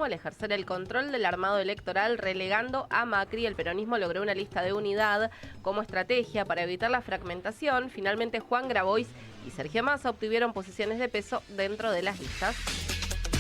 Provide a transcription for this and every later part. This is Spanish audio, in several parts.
peronismo al ejercer el control del armado electoral, relegando a Macri. El peronismo logró una lista de unidad como estrategia para evitar la fragmentación. Finalmente, Juan Grabois y Sergio Massa obtuvieron posiciones de peso dentro de las listas.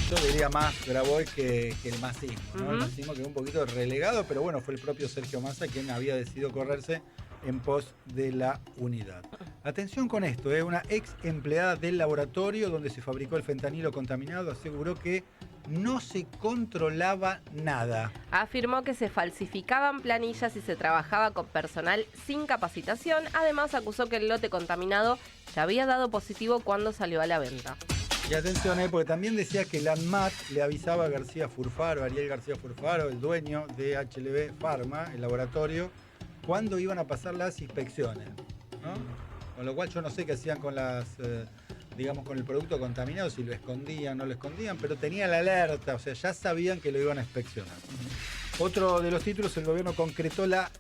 Yo diría más Grabois que el masismo, ¿no? El masismo quedó un poquito relegado, pero bueno, fue el propio Sergio Massa quien había decidido correrse en pos de la unidad. Atención con esto, una ex empleada del laboratorio donde se fabricó el fentanilo contaminado aseguró que no se controlaba nada. Afirmó que se falsificaban planillas y se trabajaba con personal sin capacitación. Además, acusó que el lote contaminado ya había dado positivo cuando salió a la venta. Y atención, porque también decía que la ANMAT le avisaba a García Furfaro, Ariel García Furfaro, el dueño de HLB Pharma, el laboratorio, cuándo iban a pasar las inspecciones, ¿no? Con lo cual yo no sé qué hacían con las, digamos, con el producto contaminado, si lo escondían, no lo escondían, pero tenía la alerta, o sea, ya sabían que lo iban a inspeccionar. Otro de los títulos, el gobierno concretó la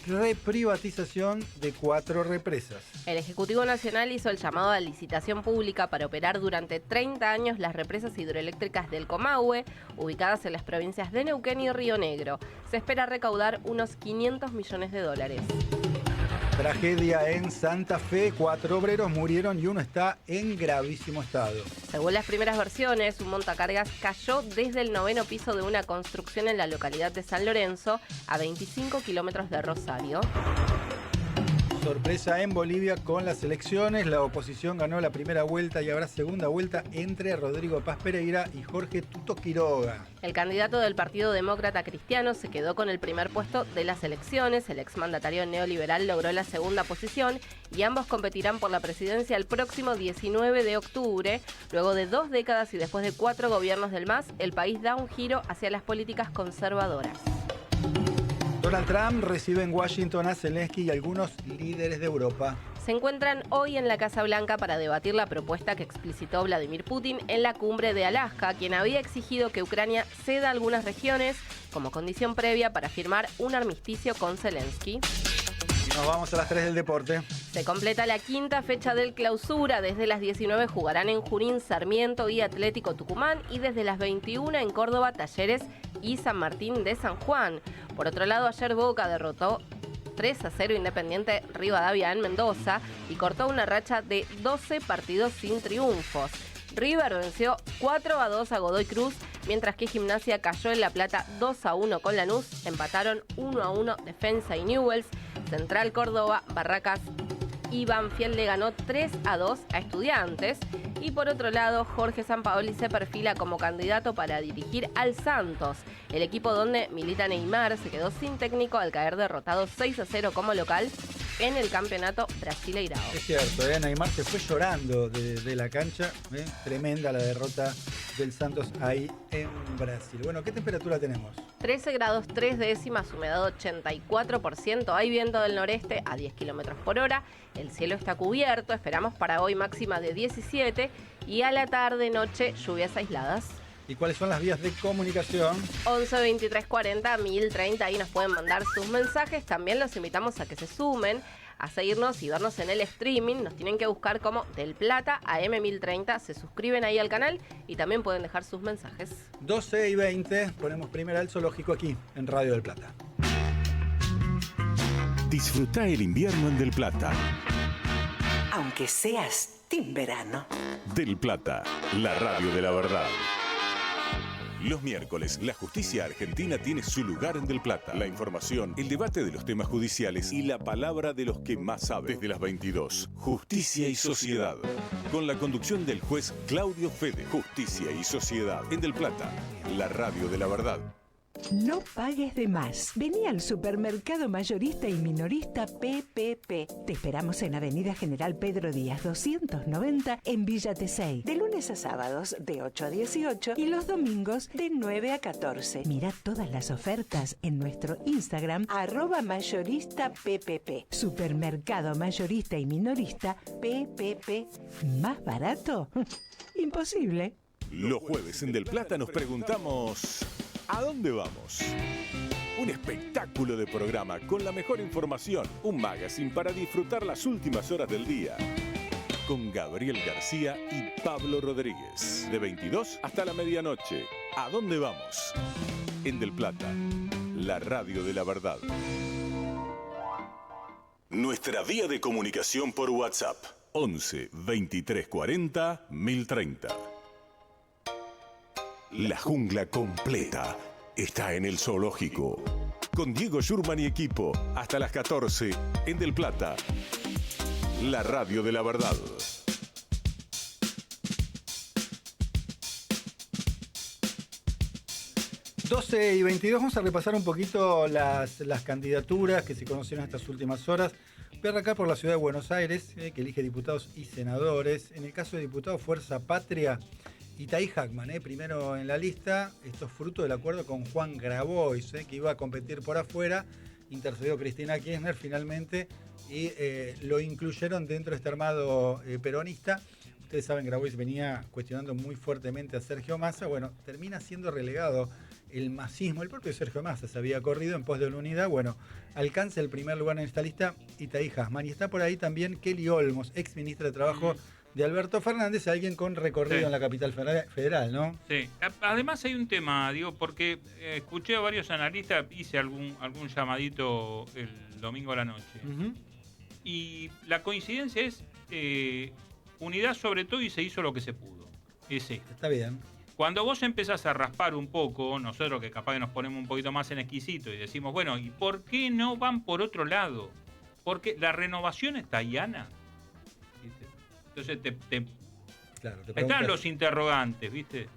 reprivatización de 4 represas. El Ejecutivo Nacional hizo el llamado a licitación pública para operar durante 30 años las represas hidroeléctricas del Comahue, ubicadas en las provincias de Neuquén y Río Negro. Se espera recaudar unos $500 millones. Tragedia en Santa Fe, 4 obreros murieron y uno está en gravísimo estado. Según las primeras versiones, un montacargas cayó desde el 9º piso de una construcción en la localidad de San Lorenzo, a 25 kilómetros de Rosario. Sorpresa en Bolivia con las elecciones. La oposición ganó la primera vuelta y habrá segunda vuelta entre Rodrigo Paz Pereira y Jorge Tuto Quiroga. El candidato del Partido Demócrata Cristiano se quedó con el primer puesto de las elecciones. El exmandatario neoliberal logró la segunda posición y ambos competirán por la presidencia el próximo 19 de octubre. Luego de 2 décadas y después de 4 gobiernos del MAS, el país da un giro hacia las políticas conservadoras. Donald Trump recibe en Washington a Zelensky y algunos líderes de Europa. Se encuentran hoy en la Casa Blanca para debatir la propuesta que explicitó Vladimir Putin en la cumbre de Alaska, quien había exigido que Ucrania ceda algunas regiones como condición previa para firmar un armisticio con Zelensky. Y nos vamos a las 3 del deporte. Se completa la 5ª fecha del Clausura. Desde las 19 jugarán en Junín, Sarmiento y Atlético Tucumán, y desde las 21 en Córdoba, Talleres y San Martín de San Juan. Por otro lado, ayer Boca derrotó 3-0 Independiente Rivadavia en Mendoza y cortó una racha de 12 partidos sin triunfos. River venció 4-2 a Godoy Cruz, mientras que Gimnasia cayó en La Plata 2-1 con Lanús. Empataron 1-1 Defensa y Newell's. Central Córdoba, Barracas y Banfield le ganó 3-2 a Estudiantes. Y por otro lado, Jorge Sampaoli se perfila como candidato para dirigir al Santos. El equipo donde milita Neymar se quedó sin técnico al caer derrotado 6-0 como local en el campeonato brasileirao. Es cierto, Neymar se fue llorando de la cancha. Tremenda la derrota del Santos ahí en Brasil. Bueno, ¿qué temperatura tenemos? 13 grados 3 décimas, humedad 84%, hay viento del noreste a 10 kilómetros por hora, el cielo está cubierto, esperamos para hoy máxima de 17 y a la tarde, noche, lluvias aisladas. ¿Y cuáles son las vías de comunicación? 11 23 40 1030, ahí nos pueden mandar sus mensajes. También los invitamos a que se sumen, a seguirnos y vernos en el streaming. Nos tienen que buscar como Del Plata AM 1030, se suscriben ahí al canal y también pueden dejar sus mensajes. 12 y 20, ponemos primero el zoológico aquí en Radio Del Plata. Disfruta el invierno en Del Plata. Aunque seas team verano. Del Plata, la radio de la verdad. Los miércoles, la justicia argentina tiene su lugar en Del Plata. La información, el debate de los temas judiciales y la palabra de los que más saben. Desde las 22, Justicia y Sociedad. Con la conducción del juez Claudio Fede. Justicia y Sociedad en Del Plata, la radio de la verdad. No pagues de más. Vení al supermercado mayorista y minorista PPP. Te esperamos en Avenida General Pedro Díaz 290 en Villa Tesey. De lunes a sábados de 8 a 18 y los domingos de 9 a 14. Mira todas las ofertas en nuestro Instagram @mayorista PPP. Supermercado mayorista y minorista PPP. ¿Más barato? Imposible. Los jueves en Del Plata nos preguntamos: ¿a dónde vamos? Un espectáculo de programa con la mejor información, un magazine para disfrutar las últimas horas del día. con Gabriel García y Pablo Rodríguez. De 22 hasta la medianoche. ¿A dónde vamos? En Del Plata, la radio de la verdad. Nuestra vía de comunicación por WhatsApp. 11 23 40 1030. La jungla completa está en el zoológico. Con Diego Schurman y equipo, hasta las 14, en Del Plata, la radio de la verdad. 12:22, vamos a repasar un poquito las candidaturas que se conocieron estas últimas horas. Voy a arrancar por la ciudad de Buenos Aires, que elige diputados y senadores. En el caso de diputado Fuerza Patria, Itaí Hackman, primero en la lista. Esto es fruto del acuerdo con Juan Grabois, que iba a competir por afuera. Intercedió Cristina Kirchner finalmente y lo incluyeron dentro de este armado peronista. Ustedes saben, Grabois venía cuestionando muy fuertemente a Sergio Massa. Bueno, termina siendo relegado el masismo. El propio Sergio Massa se había corrido en pos de la unidad. Bueno, alcanza el primer lugar en esta lista Itaí Hackman. Y está por ahí también Kelly Olmos, ex ministra de Trabajo de Alberto Fernández, alguien con recorrido en la capital federal, ¿no? Sí. Además hay un tema, digo, porque escuché a varios analistas, hice algún llamadito el domingo a la noche. Y la coincidencia es unidad sobre todo y se hizo lo que se pudo. Está bien. Cuando vos empezás a raspar un poco, nosotros que capaz que nos ponemos un poquito más en exquisito y decimos, bueno, ¿y por qué no van por otro lado? Porque la renovación está llana. ¿Viste? Entonces están los interrogantes, ¿viste?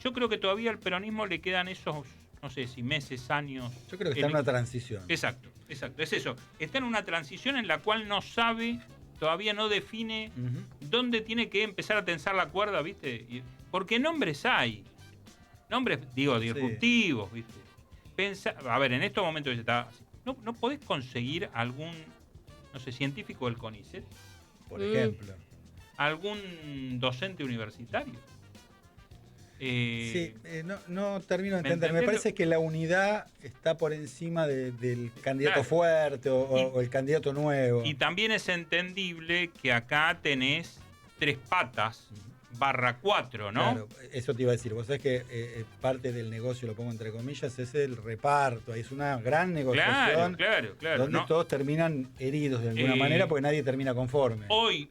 Yo creo que todavía al peronismo le quedan esos, no sé si meses, años. Yo creo que está en una transición. Exacto, es eso. Está en una transición en la cual no sabe, todavía no define dónde tiene que empezar a tensar la cuerda, ¿viste? Porque nombres hay. Nombres, digo, disruptivos, ¿viste? A ver, en estos momentos ¿no podés conseguir algún, no sé, científico del CONICET? Por ejemplo. ¿Algún docente universitario? No termino de entender. Me parece que la unidad está por encima del candidato fuerte o el candidato nuevo. Y también es entendible que acá tenés 3 patas /4, ¿no? Claro, eso te iba a decir. Vos sabés que parte del negocio, lo pongo entre comillas, es el reparto. Es una gran negociación. Claro. Donde todos terminan heridos de alguna manera porque nadie termina conforme. Hoy,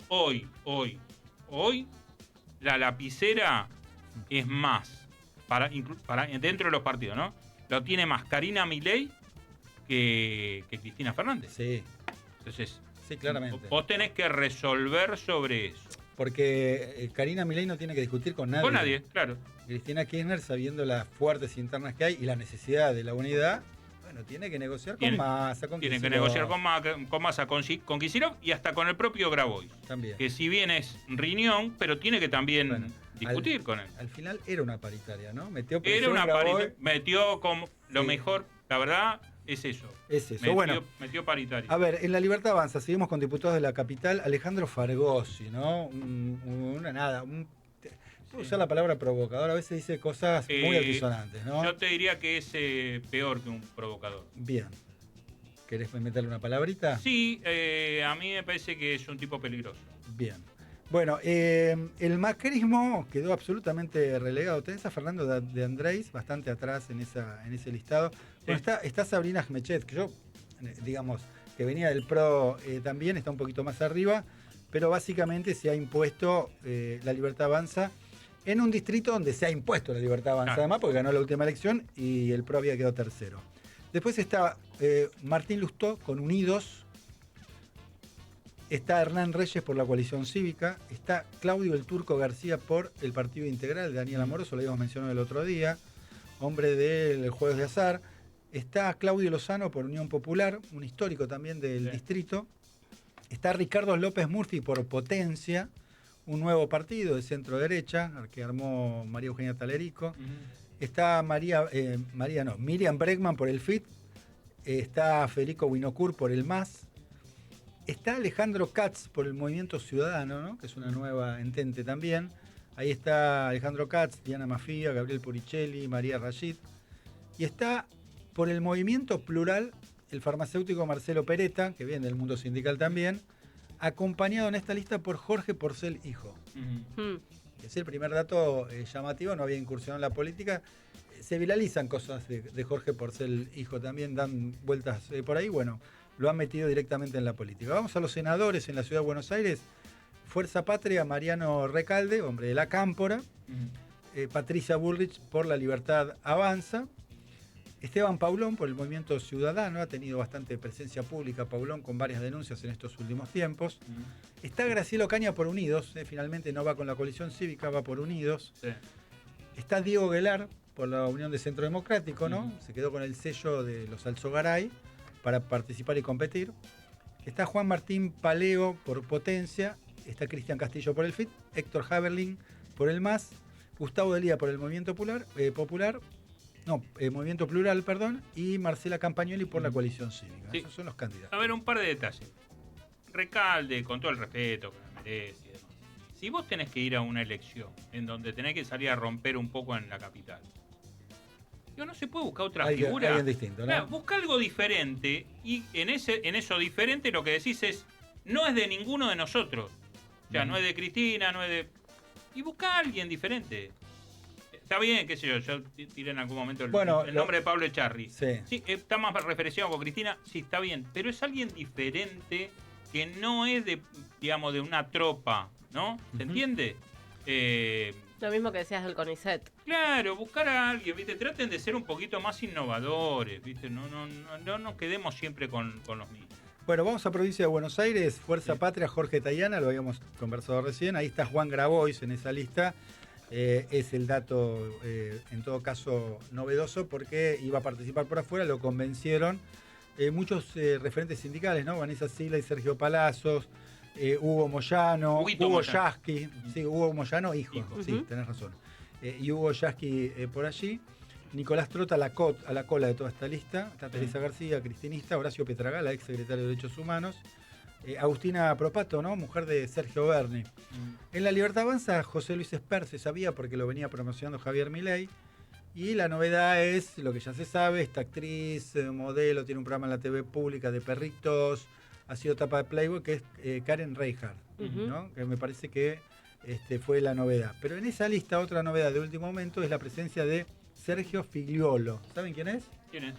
la lapicera es más para dentro de los partidos, ¿no? Lo tiene más Karina Milei que Cristina Fernández. Sí. Entonces, sí, claramente. Vos tenés que resolver sobre eso. Porque Karina Milei no tiene que discutir con nadie. Con nadie, claro. Cristina Kirchner, sabiendo las fuertes internas que hay y la necesidad de la unidad, bueno, tiene que negociar con Massa, con Tiene que negociar con Massa, con Kicillof y hasta con el propio Grabois. También. Que si bien es riñón, pero tiene que también discutir con él. Al final era una paritaria, ¿no? Metió como lo mejor, la verdad, es eso. Metió paritaria. A ver, en La Libertad Avanza, seguimos con diputados de la capital. Alejandro Fargosi, ¿no? Puedo usar la palabra provocador, a veces dice cosas muy altisonantes, ¿no? Yo te diría que es peor que un provocador. Bien. ¿Querés meterle una palabrita? Sí, a mí me parece que es un tipo peligroso. Bien. Bueno, el macrismo quedó absolutamente relegado. Tenés a Fernando de Andrés bastante atrás en ese listado. Bueno, está Sabrina Ahmechet, que yo, digamos, que venía del PRO también, está un poquito más arriba, pero básicamente se ha impuesto La Libertad Avanza en un distrito donde se ha impuesto La Libertad Avanza, además, porque ganó la última elección y el PRO había quedado tercero. Después está Martín Lustó con Unidos. Está Hernán Reyes por la Coalición Cívica. Está Claudio el Turco García por el Partido Integral de Daniel Amoroso, lo habíamos mencionado el otro día, hombre del Jueves de Azar. Está Claudio Lozano por Unión Popular, un histórico también del distrito. Está Ricardo López Murphy por Potencia, un nuevo partido de centro derecha, que armó María Eugenia Talerico. Está Miriam Bregman por el FIT. Está Federico Winocur por el MAS. Está Alejandro Katz por el Movimiento Ciudadano, ¿no? Que es una nueva entente también. Ahí está Alejandro Katz, Diana Mafia, Gabriel Puricelli, María Rashid. Y está por el Movimiento Plural el farmacéutico Marcelo Peretta, que viene del mundo sindical también, acompañado en esta lista por Jorge Porcel Hijo. Ujú. Que es el primer dato llamativo, no había incursionado en la política. Se viralizan cosas de Jorge Porcel Hijo, también dan vueltas por ahí. Bueno, lo han metido directamente en la política. Vamos a los senadores en la Ciudad de Buenos Aires. Fuerza Patria, Mariano Recalde, hombre de la Cámpora. Patricia Bullrich por La Libertad Avanza. Esteban Paulón por el Movimiento Ciudadano, ha tenido bastante presencia pública Paulón con varias denuncias en estos últimos tiempos. Está Graciela Ocaña por Unidos, finalmente no va con la coalición cívica, va por Unidos. Sí. Está Diego Guelar por la Unión de Centro Democrático, ¿no? Se quedó con el sello de los Alzogaray para participar y competir. Está Juan Martín Paleo por Potencia, está Cristian Castillo por el FIT, Héctor Haberlin por el MAS, Gustavo Delía por el Movimiento Movimiento Plural, perdón, y Marcela Campagnoli por la coalición cívica. Sí. Esos son los candidatos. A ver, un par de detalles. Recalde, con todo el respeto que me merece y demás. Si vos tenés que ir a una elección en donde tenés que salir a romper un poco en la capital, no se puede buscar otra figura. Alguien distinto, ¿no? Claro, busca algo diferente y en eso diferente lo que decís es, no es de ninguno de nosotros. O sea, no es de Cristina, no es de... Y busca a alguien diferente. Está bien, qué sé yo tiré en algún momento el nombre de Pablo Echarri. Sí, está más referenciado con Cristina, sí, está bien, pero es alguien diferente que no es de, digamos, de una tropa, ¿no? ¿Se entiende? Lo mismo que decías del CONICET. Claro, buscar a alguien, ¿viste? Traten de ser un poquito más innovadores, ¿viste? No nos quedemos siempre con los mismos. Bueno, vamos a provincia de Buenos Aires, Fuerza Patria, Jorge Tayana, lo habíamos conversado recién, ahí está Juan Grabois en esa lista. Es el dato, en todo caso, novedoso porque iba a participar por afuera, lo convencieron muchos referentes sindicales, ¿no? Vanessa Sila y Sergio Palazos, Hugo Moyano, Hugo Yasky, sí, Hugo Moyano, hijo. Sí, tenés razón. Y Hugo Yasky por allí. Nicolás Trota a la cola de toda esta lista. Está Teresa García, cristinista, Horacio Petragala, ex secretario de Derechos Humanos. Agustina Propato, ¿no? Mujer de Sergio Berni. En La Libertad Avanza, José Luis Esper se sabía porque lo venía promocionando Javier Milei. Y la novedad es lo que ya se sabe, esta actriz, modelo, tiene un programa en la TV pública de perritos, ha sido tapa de Playboy, que es Karen Reichardt, ¿no? Que me parece que fue la novedad. Pero en esa lista, otra novedad de último momento es la presencia de Sergio Figliolo. ¿Saben quién es? ¿Quién es?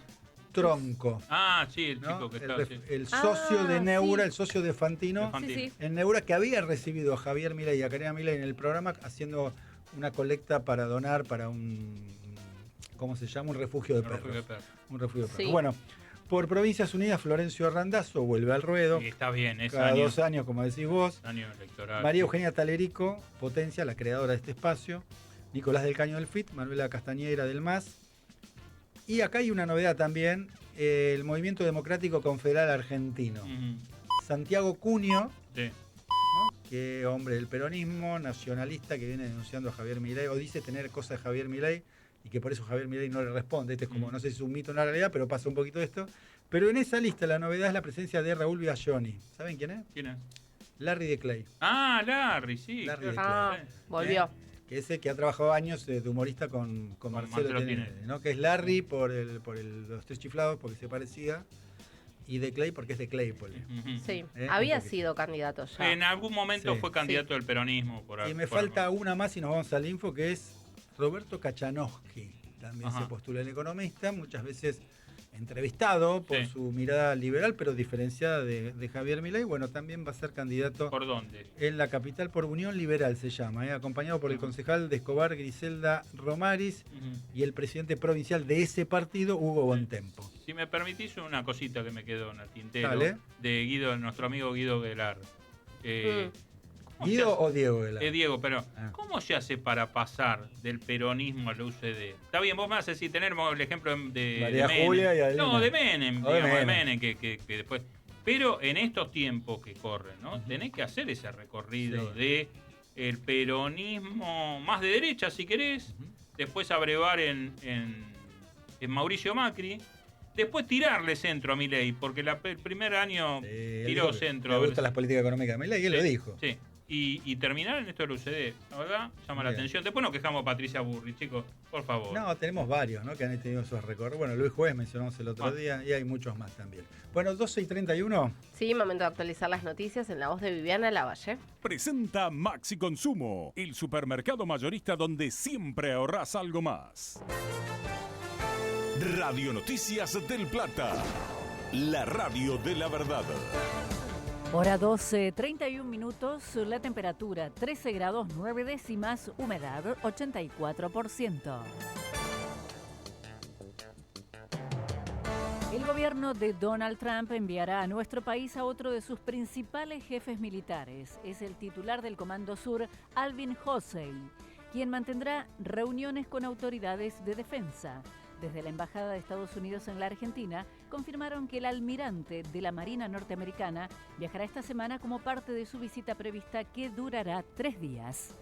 Tronco. Ah, sí, el ¿no? chico que está. El socio de Neura, sí. el socio de Fantino. Sí. En Neura, que había recibido a Javier Milei y a Karina Milei en el programa haciendo una colecta para donar para un, ¿cómo se llama? Un refugio de perros. Un refugio de perros. Sí. Bueno, por Provincias Unidas, Florencio Randazzo vuelve al ruedo. Y está bien, es cada 2 años, como decís vos. Año electoral. María Eugenia Talerico, Potencia, la creadora de este espacio. Nicolás del Caño del FIT, Manuela Castañeira del MAS. Y acá hay una novedad también, el Movimiento Democrático Confederal Argentino. Santiago Cunio, sí. ¿no? Que hombre del peronismo, nacionalista, que viene denunciando a Javier Milei, o dice tener cosas de Javier Milei, y que por eso Javier Milei no le responde. Este es como, no sé si es un mito o una realidad, pero pasa un poquito esto. Pero en esa lista la novedad es la presencia de Raúl Biagioni. ¿Saben quién es? ¿Quién es? Larry de Clay. Ah, Larry, sí. Larry claro. de Clay. Volvió. Que ese que ha trabajado años de humorista con Marcelo Tinelli, ¿no? Que es Larry por los tres chiflados porque se parecía, y de Clay porque es de Claypole. Sí, había sido candidato ya. En algún momento fue candidato del peronismo. Y me falta una más y nos vamos al info, que es Roberto Kachanowski. También se postula el economista, muchas veces entrevistado por su mirada liberal, pero diferenciada de Javier Milei. Bueno, también va a ser candidato. ¿Por dónde? En la capital por Unión Liberal se llama, acompañado por el concejal de Escobar, Griselda Romaris, y el presidente provincial de ese partido, Hugo Bontempo. Si me permitís una cosita que me quedó en el tintero. Dale. De Guido, nuestro amigo Guido Guelar. ¿Guido o Diego Guelar? Diego, pero ¿cómo se hace para pasar del peronismo al UCD? Está bien, vos me haces decir, tenemos el ejemplo de María Menem. Julia y Adelina. No, de Menem, O de digamos, Menem. que después... Pero en estos tiempos que corren, ¿no? Tenés que hacer ese recorrido de el peronismo más de derecha, si querés, después abrevar en Mauricio Macri, después tirarle centro a Milei, porque el primer año tiró centro. Le gustan las políticas económicas de Milei, y él lo dijo. Sí. y terminar en esto del UCD. La verdad, llama la atención. Después nos quejamos a Patricia Burri, chicos, por favor. No, tenemos varios, ¿no? Que han tenido esos recorridos. Bueno, Luis Juez mencionamos el otro día y hay muchos más también. Bueno, 12:31. Sí, momento de actualizar las noticias en la voz de Viviana Lavalle. Presenta Maxi Consumo, el supermercado mayorista donde siempre ahorrás algo más. Radio Noticias del Plata, la radio de la verdad. Hora 12, 31 minutos, la temperatura 13 grados 9 décimas, humedad 84%. El gobierno de Donald Trump enviará a nuestro país a otro de sus principales jefes militares. Es el titular del Comando Sur, Alvin Hossey, quien mantendrá reuniones con autoridades de defensa. Desde la Embajada de Estados Unidos en la Argentina, confirmaron que el almirante de la Marina norteamericana viajará esta semana como parte de su visita prevista que durará 3 días.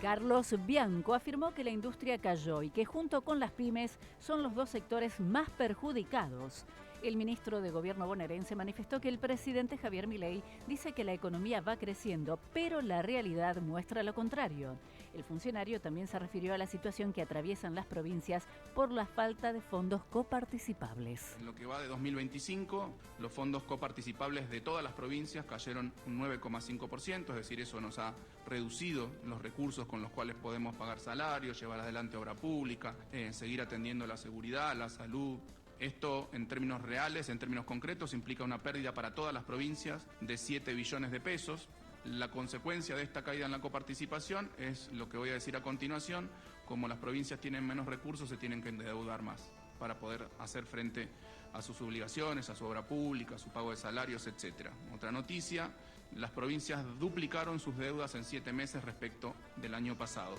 Carlos Bianco afirmó que la industria cayó y que junto con las pymes son los 2 sectores más perjudicados. El ministro de Gobierno bonaerense manifestó que el presidente Javier Milei dice que la economía va creciendo, pero la realidad muestra lo contrario. El funcionario también se refirió a la situación que atraviesan las provincias por la falta de fondos coparticipables. En lo que va de 2025, los fondos coparticipables de todas las provincias cayeron un 9,5%, es decir, eso nos ha reducido los recursos con los cuales podemos pagar salarios, llevar adelante obra pública, seguir atendiendo la seguridad, la salud. Esto, en términos reales, en términos concretos, implica una pérdida para todas las provincias de 7 billones de pesos. La consecuencia de esta caída en la coparticipación es lo que voy a decir a continuación. Como las provincias tienen menos recursos, se tienen que endeudar más para poder hacer frente a sus obligaciones, a su obra pública, a su pago de salarios, etc. Otra noticia, las provincias duplicaron sus deudas en 7 meses respecto del año pasado.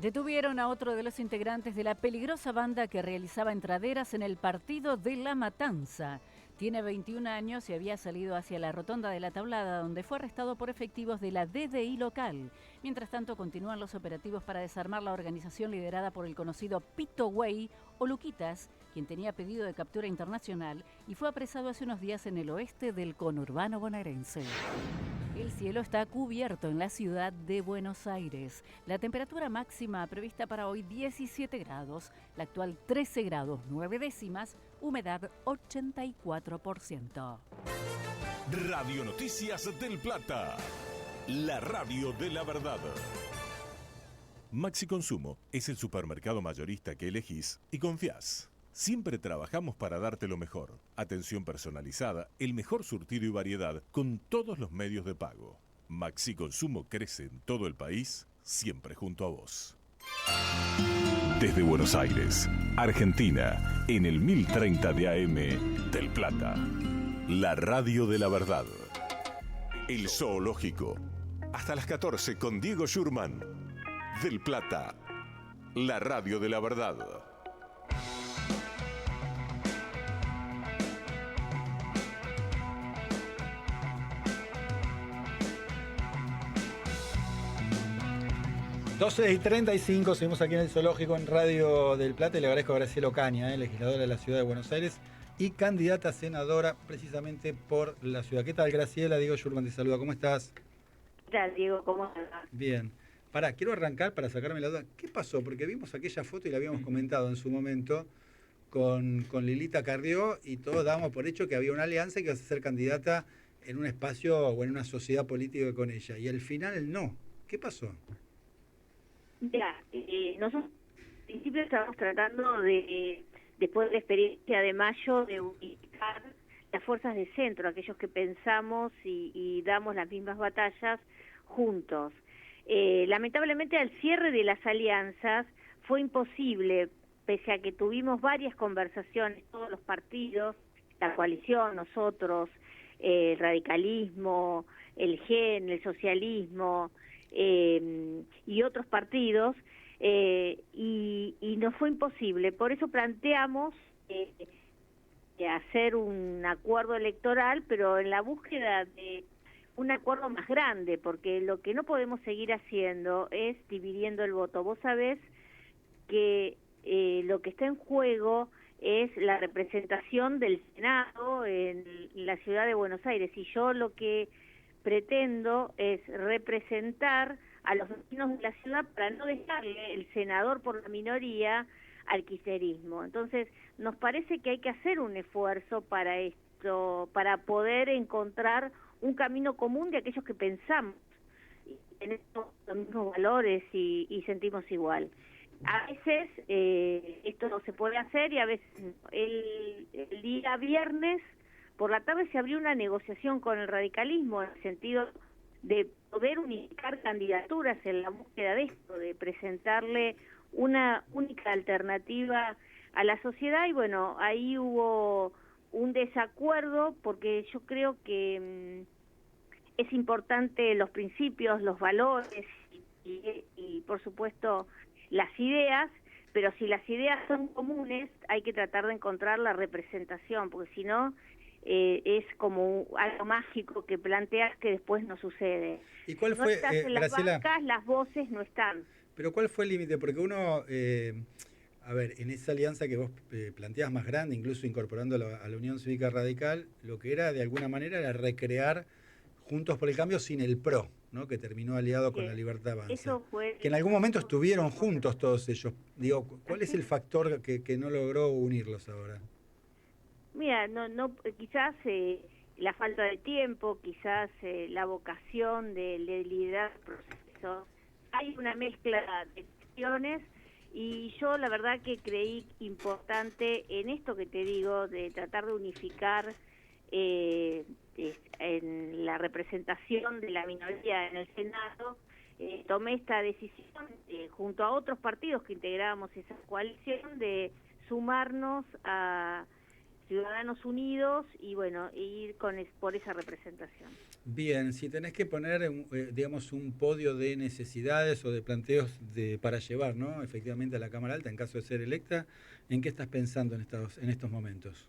Detuvieron a otro de los integrantes de la peligrosa banda que realizaba entraderas en el partido de La Matanza. Tiene 21 años y había salido hacia la rotonda de la Tablada, donde fue arrestado por efectivos de la DDI local. Mientras tanto, continúan los operativos para desarmar la organización liderada por el conocido Pito Güey o Luquitas, quien tenía pedido de captura internacional y fue apresado hace unos días en el oeste del conurbano bonaerense. El cielo está cubierto en la ciudad de Buenos Aires. La temperatura máxima prevista para hoy 17 grados, la actual 13 grados 9 décimas, humedad 84%. Radio Noticias del Plata, la radio de la verdad. Maxi Consumo es el supermercado mayorista que elegís y confías. Siempre trabajamos para darte lo mejor. Atención personalizada, el mejor surtido y variedad con todos los medios de pago. Maxi Consumo crece en todo el país, siempre junto a vos. Desde Buenos Aires, Argentina, en el 1030 de AM del Plata. La radio de la verdad. El Zoológico. Hasta las 14 con Diego Schurman. Del Plata. La radio de la verdad. y 35, seguimos aquí en el Zoológico en Radio del Plata y le agradezco a Graciela Ocaña, legisladora de la Ciudad de Buenos Aires y candidata a senadora precisamente por la ciudad. ¿Qué tal, Graciela? Diego Schurman te saluda, ¿cómo estás? ¿Qué tal, Diego? ¿Cómo estás? Bien. Quiero arrancar para sacarme la duda. ¿Qué pasó? Porque vimos aquella foto y la habíamos comentado en su momento con Lilita Carrió y todos dábamos por hecho que había una alianza y que ibas a ser candidata en un espacio o en una sociedad política con ella. Y al final no. ¿Qué pasó? Mira, nosotros al principio estábamos tratando de, después de la experiencia de mayo, de unificar las fuerzas de centro, aquellos que pensamos y damos las mismas batallas juntos. Lamentablemente al cierre de las alianzas fue imposible, pese a que tuvimos varias conversaciones, todos los partidos, la coalición, nosotros, el radicalismo, el GEN, el socialismo, y otros partidos, y nos fue imposible. Por eso planteamos hacer un acuerdo electoral, pero en la búsqueda de un acuerdo más grande, porque lo que no podemos seguir haciendo es dividiendo el voto. Vos sabés que lo que está en juego es la representación del Senado en la ciudad de Buenos Aires, y yo lo que pretendo es representar a los vecinos de la ciudad para no dejarle el senador por la minoría al kirchnerismo. Entonces, nos parece que hay que hacer un esfuerzo para esto, para poder encontrar un camino común de aquellos que pensamos, tenemos los mismos valores y sentimos igual. A veces esto no se puede hacer y a veces el día viernes por la tarde se abrió una negociación con el radicalismo en el sentido de poder unificar candidaturas en la búsqueda de esto, de presentarle una única alternativa a la sociedad, y bueno, ahí hubo un desacuerdo porque yo creo que es importante los principios, los valores y por supuesto las ideas, pero si las ideas son comunes hay que tratar de encontrar la representación, porque si no es como algo mágico que planteas que después no sucede. ¿Y cuál no fue, estás en las Graciela? bancas, las voces no están. Pero ¿cuál fue el límite? Porque uno, a ver, en esa alianza que vos planteas más grande, incluso incorporando a la Unión Cívica Radical, lo que era de alguna manera era recrear Juntos por el Cambio sin el PRO, ¿no? Que terminó aliado con la Libertad Avanza. Eso fue, que en algún momento estuvieron juntos todos ellos. Digo, ¿cuál es el factor que no logró unirlos ahora? Mira, no, quizás la falta de tiempo, quizás la vocación de liderar procesos. Hay una mezcla de cuestiones y yo la verdad que creí importante en esto que te digo, de tratar de unificar en la representación de la minoría en el Senado. Tomé esta decisión junto a otros partidos que integrábamos esa coalición de sumarnos a Ciudadanos Unidos y bueno, ir por esa representación. Bien, si tenés que poner, digamos, un podio de necesidades o de planteos para llevar, ¿no? Efectivamente a la Cámara Alta, en caso de ser electa, ¿en qué estás pensando en estos momentos?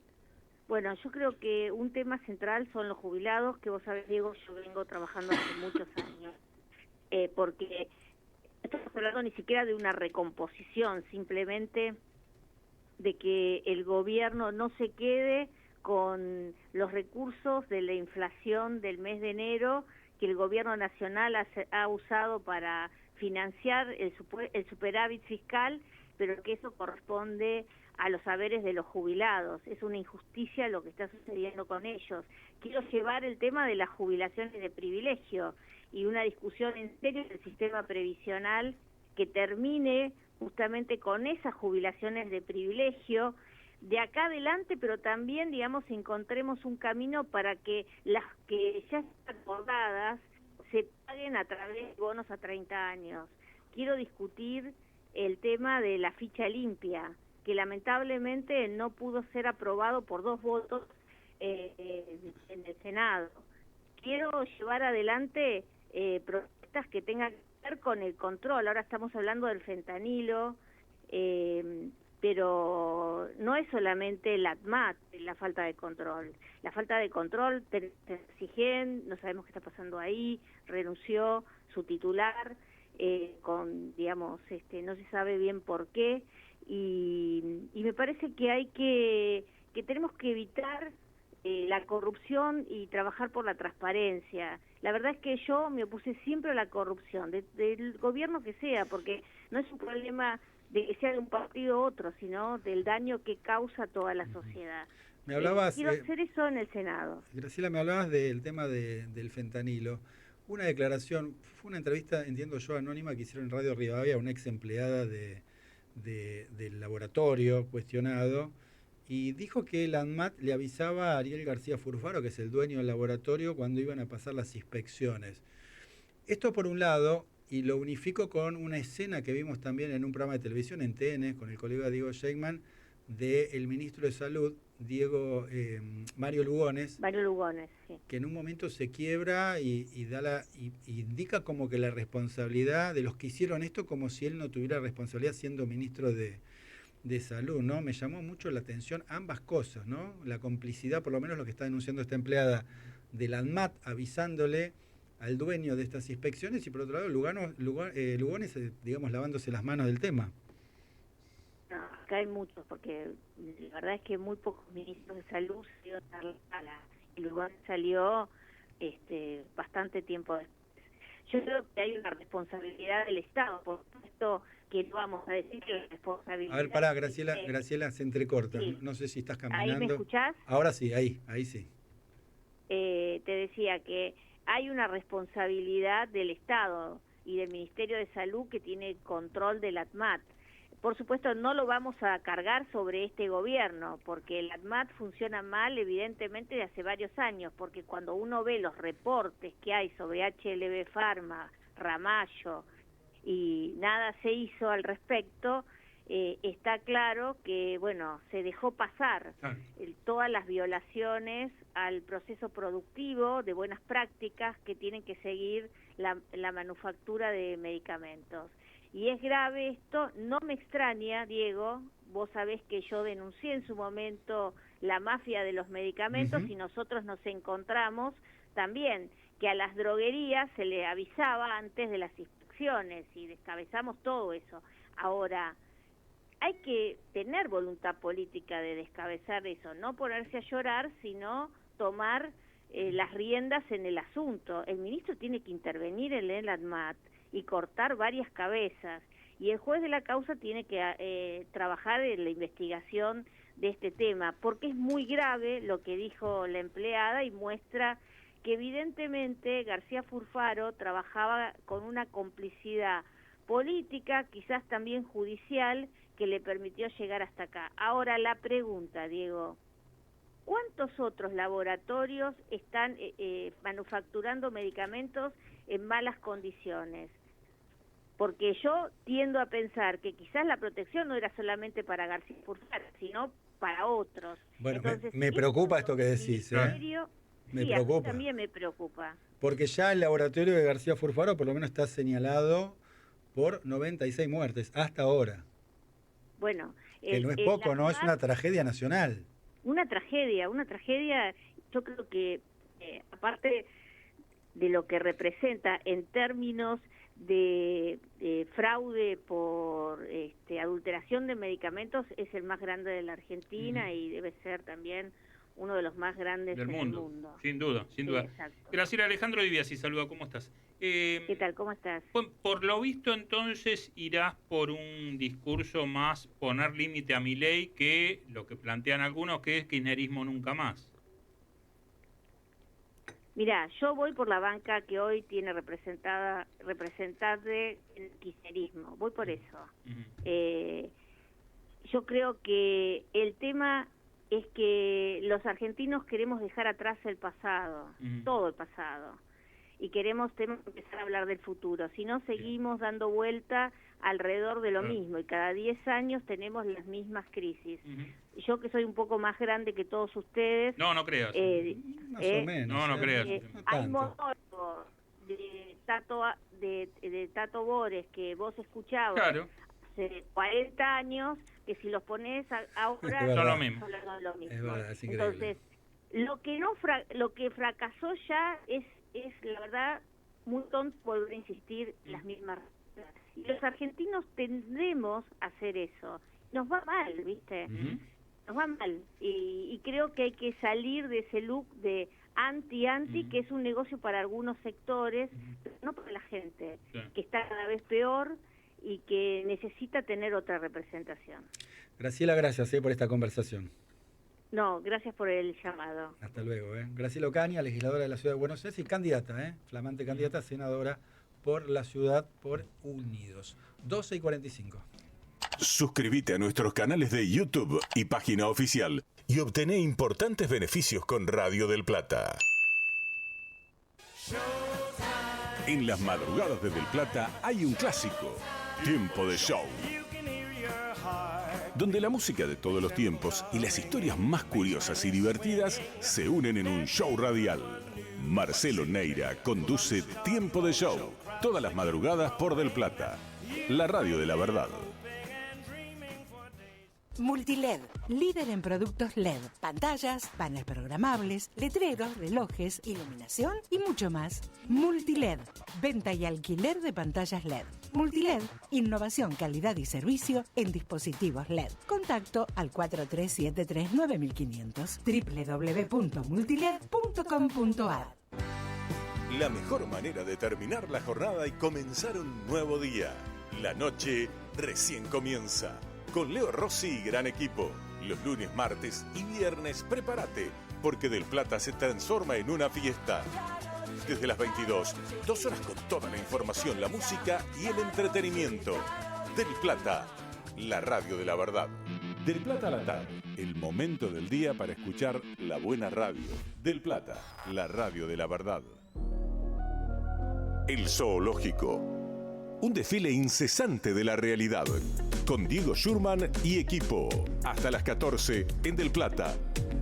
Bueno, yo creo que un tema central son los jubilados, que vos sabés, Diego, yo vengo trabajando hace muchos años, porque no estamos hablando ni siquiera de una recomposición, simplemente de que el gobierno no se quede con los recursos de la inflación del mes de enero que el gobierno nacional ha usado para financiar el superávit fiscal, pero que eso corresponde a los saberes de los jubilados. Es una injusticia lo que está sucediendo con ellos. Quiero llevar el tema de las jubilaciones de privilegio y una discusión en serio del sistema previsional que termine justamente con esas jubilaciones de privilegio de acá adelante, pero también, digamos, encontremos un camino para que las que ya están acordadas se paguen a través de bonos a 30 años. Quiero discutir el tema de la ficha limpia, que lamentablemente no pudo ser aprobado por 2 votos en el Senado. Quiero llevar adelante propuestas que tengan que ver con el control. Ahora estamos hablando del fentanilo, pero no es solamente la ATMAT, la falta de control. La falta de control, Teresigen, no sabemos qué está pasando ahí, renunció su titular, digamos, no se sabe bien por qué, y me parece que tenemos que evitar la corrupción y trabajar por la transparencia. La verdad es que yo me opuse siempre a la corrupción, del gobierno que sea, porque no es un problema de que sea de un partido u otro, sino del daño que causa a toda la sociedad. Me hablabas, quiero hacer eso en el Senado. Graciela, me hablabas del tema del fentanilo. Una declaración, fue una entrevista, entiendo yo, anónima que hicieron en Radio Rivadavia, una ex empleada del laboratorio cuestionado, y dijo que la ANMAT le avisaba a Ariel García Furfaro, que es el dueño del laboratorio, cuando iban a pasar las inspecciones. Esto por un lado, y lo unifico con una escena que vimos también en un programa de televisión en TN, con el colega Diego Sheikman, del ministro de Salud, Mario Lugones. Mario Lugones, sí. Que en un momento se quiebra y indica como que la responsabilidad de los que hicieron esto, como si él no tuviera responsabilidad siendo ministro de Salud, ¿no? Me llamó mucho la atención ambas cosas, ¿no? La complicidad, por lo menos lo que está denunciando esta empleada de la ANMAT, avisándole al dueño de estas inspecciones, y por otro lado Lugones, digamos, lavándose las manos del tema. No. acá hay muchos, porque la verdad es que muy pocos ministros de salud se dieron a la sala, y luego salió bastante tiempo después. Yo creo que hay una responsabilidad del Estado, por supuesto que no vamos a decir que la responsabilidad... A ver, pará, Graciela se entrecorta, sí. No sé si estás caminando. ¿Ahí me escuchás? Ahora sí, ahí sí. Te decía que hay una responsabilidad del Estado y del Ministerio de Salud que tiene control del ATMAT. Por supuesto, no lo vamos a cargar sobre este gobierno, porque el ATMAT funciona mal, evidentemente, de hace varios años, porque cuando uno ve los reportes que hay sobre HLB Pharma, Ramallo, y nada se hizo al respecto, está claro que, bueno, se dejó pasar todas las violaciones al proceso productivo de buenas prácticas que tienen que seguir la manufactura de medicamentos. Y es grave esto, no me extraña, Diego, vos sabés que yo denuncié en su momento la mafia de los medicamentos y nosotros nos encontramos también que a las droguerías se le avisaba antes de las inspecciones y descabezamos todo eso. Ahora, hay que tener voluntad política de descabezar eso, no ponerse a llorar, sino tomar las riendas en el asunto. El ministro tiene que intervenir en el ATMAT y cortar varias cabezas, y el juez de la causa tiene que trabajar en la investigación de este tema, porque es muy grave lo que dijo la empleada y muestra que evidentemente García Furfaro trabajaba con una complicidad política, quizás también judicial, que le permitió llegar hasta acá. Ahora la pregunta, Diego, ¿cuántos otros laboratorios están manufacturando medicamentos en malas condiciones? Porque yo tiendo a pensar que quizás la protección no era solamente para García Furfaro, sino para otros. Bueno, entonces, me preocupa esto que decís, Me preocupa. A mí también me preocupa. Porque ya el laboratorio de García Furfaro por lo menos está señalado por 96 muertes hasta ahora. Bueno, que no es poco, ¿no? Es una tragedia nacional. Una tragedia. Yo creo que aparte de lo que representa en términos de fraude por adulteración de medicamentos, es el más grande de la Argentina y debe ser también uno de los más grandes del mundo. Sin duda. Exacto. Graciela, Alejandro Di Biasi, saluda, ¿cómo estás? ¿Qué tal? ¿Cómo estás? Por lo visto, entonces, irás por un discurso más poner límite a Milei que lo que plantean algunos, que es kirchnerismo nunca más. Mirá, yo voy por la banca que hoy tiene representante el kirchnerismo. Voy por eso. Yo creo que el tema es que los argentinos queremos dejar atrás el pasado, todo el pasado, y tenemos que empezar a hablar del futuro. Si no, seguimos dando vuelta alrededor de lo mismo, y cada 10 años tenemos las mismas crisis. Yo, que soy un poco más grande que todos ustedes... No creas. Más o menos. No creas. Hay monólogos de Tato Bores que vos escuchabas hace 40 años, que si los pones ahora son lo mismo. Es verdad, es increíble. Entonces, lo que fracasó ya es la verdad muy tonto volver a insistir las mismas. Y los argentinos tendremos a hacer eso. Nos va mal, ¿viste? Nos va mal. Y creo que hay que salir de ese look de anti, que es un negocio para algunos sectores, pero no para la gente, que está cada vez peor y que necesita tener otra representación. Graciela, gracias por esta conversación. No, gracias por el llamado. Hasta luego. Graciela Ocaña, legisladora de la Ciudad de Buenos Aires y candidata, flamante candidata, senadora por la ciudad por Unidos. 12:45. Suscríbete a nuestros canales de YouTube y página oficial y obtené importantes beneficios con Radio del Plata. En las madrugadas de Del Plata hay un clásico, Tiempo de Show, donde la música de todos los tiempos y las historias más curiosas y divertidas se unen en un show radial. Marcelo Neira conduce Tiempo de Show, todas las madrugadas por Del Plata, la radio de la verdad. Multiled, líder en productos LED, pantallas, paneles programables, letreros, relojes, iluminación y mucho más. Multiled, venta y alquiler de pantallas LED. Multiled, innovación, calidad y servicio en dispositivos LED. Contacto al 4373-9500, www.multiled.com.ar. La mejor manera de terminar la jornada y comenzar un nuevo día. La noche recién comienza. Con Leo Rossi y gran equipo. Los lunes, martes y viernes, prepárate, porque Del Plata se transforma en una fiesta. Desde las 22, 2 horas con toda la información, la música y el entretenimiento. Del Plata, la radio de la verdad. Del Plata a la tarde, el momento del día para escuchar la buena radio. Del Plata, la radio de la verdad. El Zoológico. Un desfile incesante de la realidad. Con Diego Schurman y equipo. Hasta las 14 en Del Plata,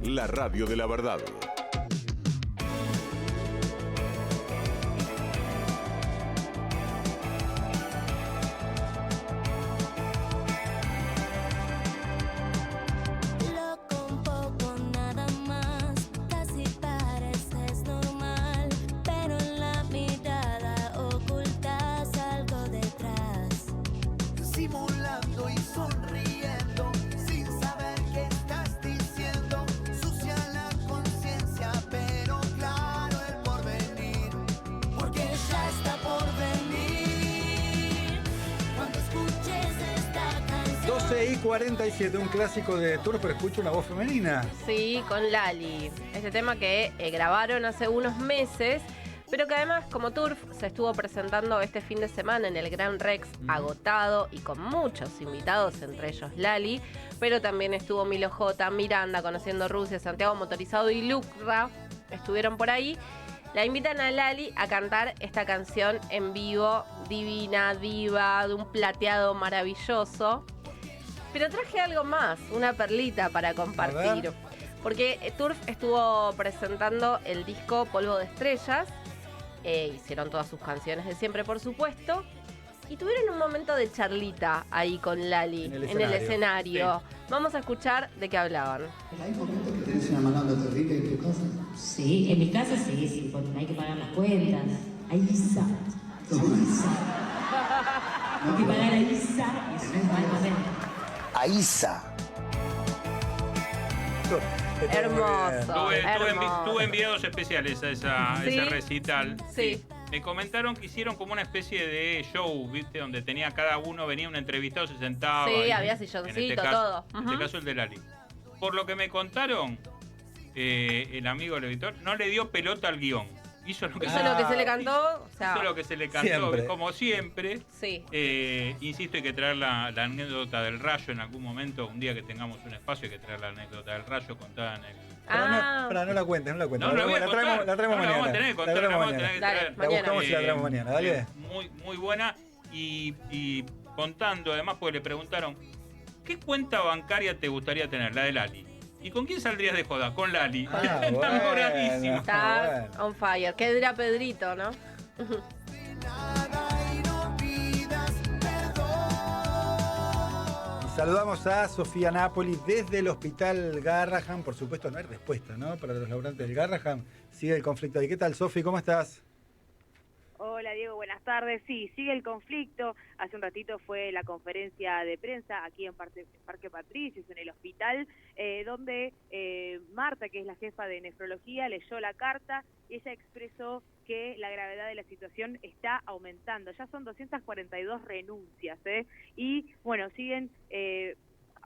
la radio de la verdad. y 47, un clásico de Turf, pero escucho una voz femenina. Sí, con Lali. Este tema que grabaron hace unos meses, pero que además, como Turf, se estuvo presentando este fin de semana en el Gran Rex, agotado y con muchos invitados, entre ellos Lali, pero también estuvo Milo J, Miranda, Conociendo Rusia, Santiago Motorizado y Lucra, estuvieron por ahí. La invitan a Lali a cantar esta canción en vivo, divina, diva, de un plateado maravilloso. Pero traje algo más, una perlita para compartir. Porque Turf estuvo presentando el disco Polvo de Estrellas. Hicieron todas sus canciones de siempre, por supuesto. Y tuvieron un momento de charlita ahí con Lali, en el escenario. Sí. Vamos a escuchar de qué hablaban. ¿Hay momentos que tenés una mano de terrible en tu casa? Sí, en mi casa sí, porque hay que pagar las cuentas. Hay ISA. Hay que pagar a ISA. A ISA. Hermoso. Tuve enviados especiales a esa recital. Sí. Me comentaron que hicieron como una especie de show, ¿viste? Donde tenía cada uno, venía un entrevistado, se sentaba. Sí, había silloncito, todo. En este caso el de Lali. Por lo que me contaron, el amigo del editor no le dio pelota al guión. Hizo lo que se le cantó. Hizo lo que se le cantó, siempre. Como siempre. Sí. Insisto, hay que traer la anécdota del Rayo en algún momento. Un día que tengamos un espacio, hay que traer la anécdota del Rayo contada en el... no la cuentes, no la cuentes. No, la traemos mañana. La vamos a tener que contar, la buscamos y la traemos mañana, dale. Muy buena. Y contando, además, porque le preguntaron, ¿qué cuenta bancaria te gustaría tener? La de Lali. ¿Y con quién saldrías de joda? Con Lali. Está mejoradísimo. Está on fire. ¿Qué dirá Pedrito, no? Saludamos a Sofía Napoli desde el Hospital Garrahan. Por supuesto, no hay respuesta, ¿no? Para los laburantes del Garrahan. Sigue el conflicto ahí. ¿Qué tal, Sofi? ¿Cómo estás? Hola, Diego. Buenas tardes. Sí, sigue el conflicto. Hace un ratito fue la conferencia de prensa aquí en Parque Patricios, en el hospital, donde Marta, que es la jefa de nefrología, leyó la carta y ella expresó que la gravedad de la situación está aumentando. Ya son 242 renuncias, y bueno, siguen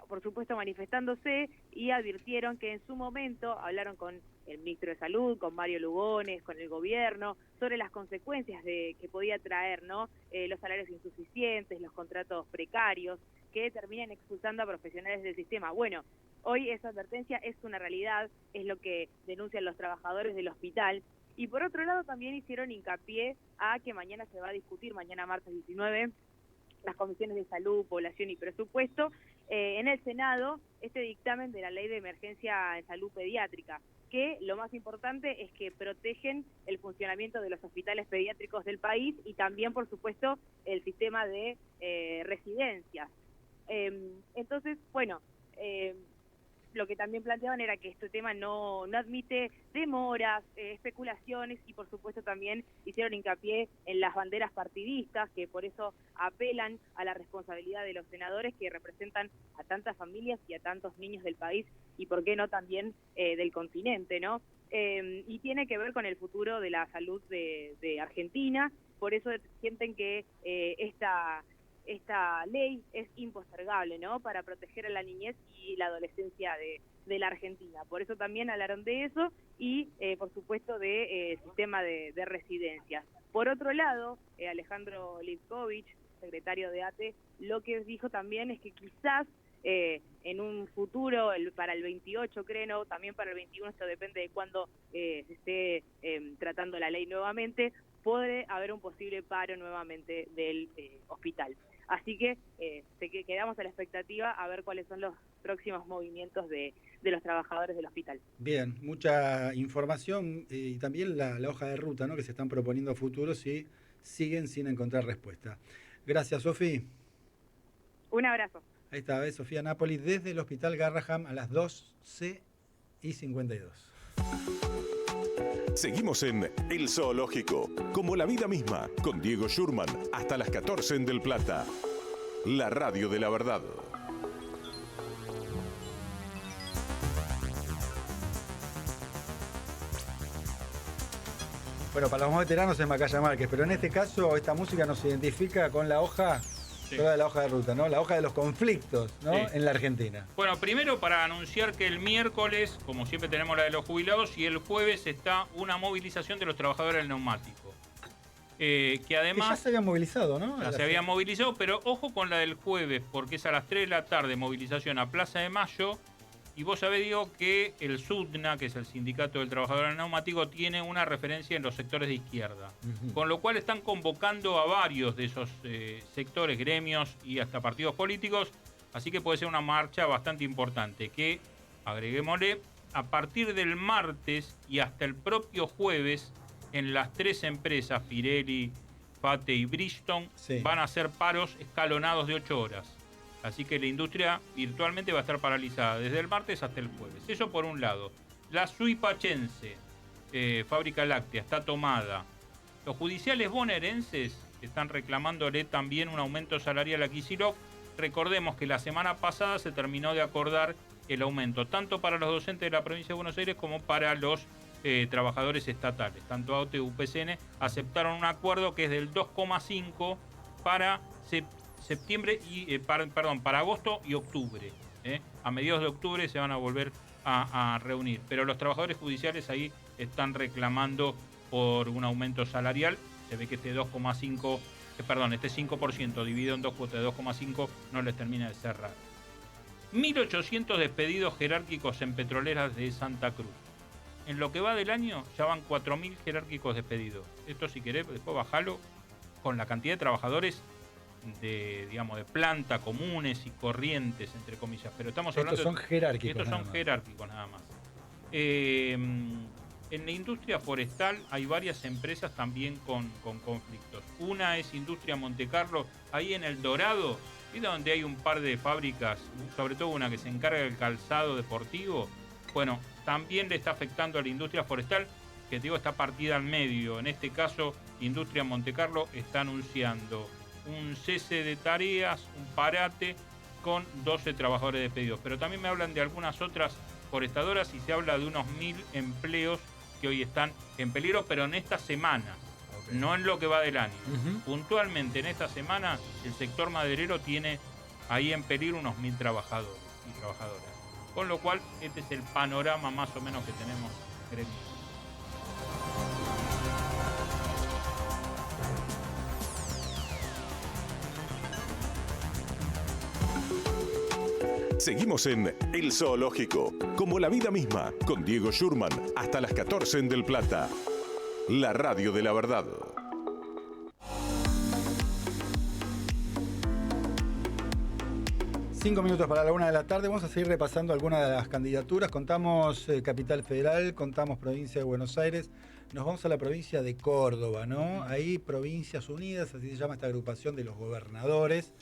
por supuesto manifestándose y advirtieron que en su momento hablaron con el ministro de Salud, con Mario Lugones, con el gobierno, sobre las consecuencias que podía traer, ¿no? Los salarios insuficientes, los contratos precarios, que terminan expulsando a profesionales del sistema. Bueno, hoy esa advertencia es una realidad, es lo que denuncian los trabajadores del hospital. Y por otro lado también hicieron hincapié a que mañana se va a discutir, mañana martes 19, las comisiones de salud, población y presupuesto, en el Senado, este dictamen de la ley de emergencia en salud pediátrica, que lo más importante es que protegen el funcionamiento de los hospitales pediátricos del país y también, por supuesto, el sistema de residencias. Entonces, bueno, lo que también planteaban era que este tema no admite demoras, especulaciones, y por supuesto también hicieron hincapié en las banderas partidistas, que por eso apelan a la responsabilidad de los senadores que representan a tantas familias y a tantos niños del país, y por qué no también del continente, ¿no? Y tiene que ver con el futuro de la salud de Argentina. Por eso sienten que esta ley es impostergable, ¿no? Para proteger a la niñez y la adolescencia de la Argentina. Por eso también hablaron de eso y, por supuesto, de sistema de residencias. Por otro lado, Alejandro Lipkovich, secretario de ATE, lo que dijo también es que quizás en un futuro, para el 28 creo, también para el 21, esto depende de cuándo se esté tratando la ley nuevamente, puede haber un posible paro nuevamente del hospital. Así que quedamos a la expectativa a ver cuáles son los próximos movimientos de los trabajadores del hospital. Bien, mucha información y también la hoja de ruta, ¿no?, que se están proponiendo a futuro si siguen sin encontrar respuesta. Gracias, Sofi. Un abrazo. Ahí está, Sofía Napoli desde el Hospital Garraham a las 12:52. Seguimos en El Zoológico, como la vida misma, con Diego Schurman, hasta las 14 en Del Plata. La radio de la verdad. Bueno, para los más veteranos es Macaya Márquez, pero en este caso esta música nos identifica con la hoja, sí, toda la hoja de ruta, ¿no? La hoja de los conflictos, ¿no? Sí. En la Argentina. Bueno, primero para anunciar que el miércoles, como siempre tenemos la de los jubilados, y el jueves está una movilización de los trabajadores del neumático. Que además... Que ya se habían movilizado, ¿no? Ya se habían movilizado, pero ojo con la del jueves, porque es a las 3 de la tarde, movilización a Plaza de Mayo. Y vos sabés, digo, que el SUTNA, que es el Sindicato del Trabajador del Neumático, tiene una referencia en los sectores de izquierda. Con lo cual están convocando a varios de esos sectores, gremios y hasta partidos políticos. Así que puede ser una marcha bastante importante que, agreguémosle, a partir del martes y hasta el propio jueves, en las 3 empresas, Pirelli, Fate y Bridgestone, sí, van a hacer paros escalonados de 8 horas. Así que la industria virtualmente va a estar paralizada desde el martes hasta el jueves. Eso por un lado. La Suipachense, fábrica láctea, está tomada. Los judiciales bonaerenses están reclamándole también un aumento salarial a Kicillof. Recordemos que la semana pasada se terminó de acordar el aumento, tanto para los docentes de la provincia de Buenos Aires como para los trabajadores estatales. Tanto AOTE y UPCN aceptaron un acuerdo que es del 2,5 para septiembre y para agosto y octubre. A mediados de octubre se van a volver a reunir. Pero los trabajadores judiciales ahí están reclamando por un aumento salarial. Se ve que este 5% dividido en 2 cuotas de 2,5 no les termina de cerrar. 1.800 despedidos jerárquicos en petroleras de Santa Cruz. En lo que va del año ya van 4.000 jerárquicos despedidos. Esto, si querés, después bajalo con la cantidad de trabajadores de planta, comunes y corrientes, entre comillas. Pero estamos hablando... Estos son jerárquicos. Estos son jerárquicos nada más. En la industria forestal hay varias empresas también con conflictos. Una es Industria Montecarlo, ahí en El Dorado, y donde hay un par de fábricas, sobre todo una que se encarga del calzado deportivo. Bueno, también le está afectando a la industria forestal, que te digo, está partida al medio. En este caso, Industria Montecarlo está anunciando un cese de tareas, un parate con 12 trabajadores despedidos. Pero también me hablan de algunas otras forestadoras y se habla de unos 1.000 empleos que hoy están en peligro, pero en esta semana, no en lo que va del año. Puntualmente en esta semana el sector maderero tiene ahí en peligro unos 1.000 trabajadores y trabajadoras. Con lo cual, este es el panorama más o menos que tenemos gremial. Seguimos en El Zoológico, como la vida misma, con Diego Schurman, hasta las 14 en Del Plata. La radio de la verdad. Cinco minutos para la 1 de la tarde. Vamos a seguir repasando algunas de las candidaturas. Contamos Capital Federal, contamos Provincia de Buenos Aires. Nos vamos a la provincia de Córdoba, ¿no? Ahí Provincias Unidas, así se llama esta agrupación de los gobernadores.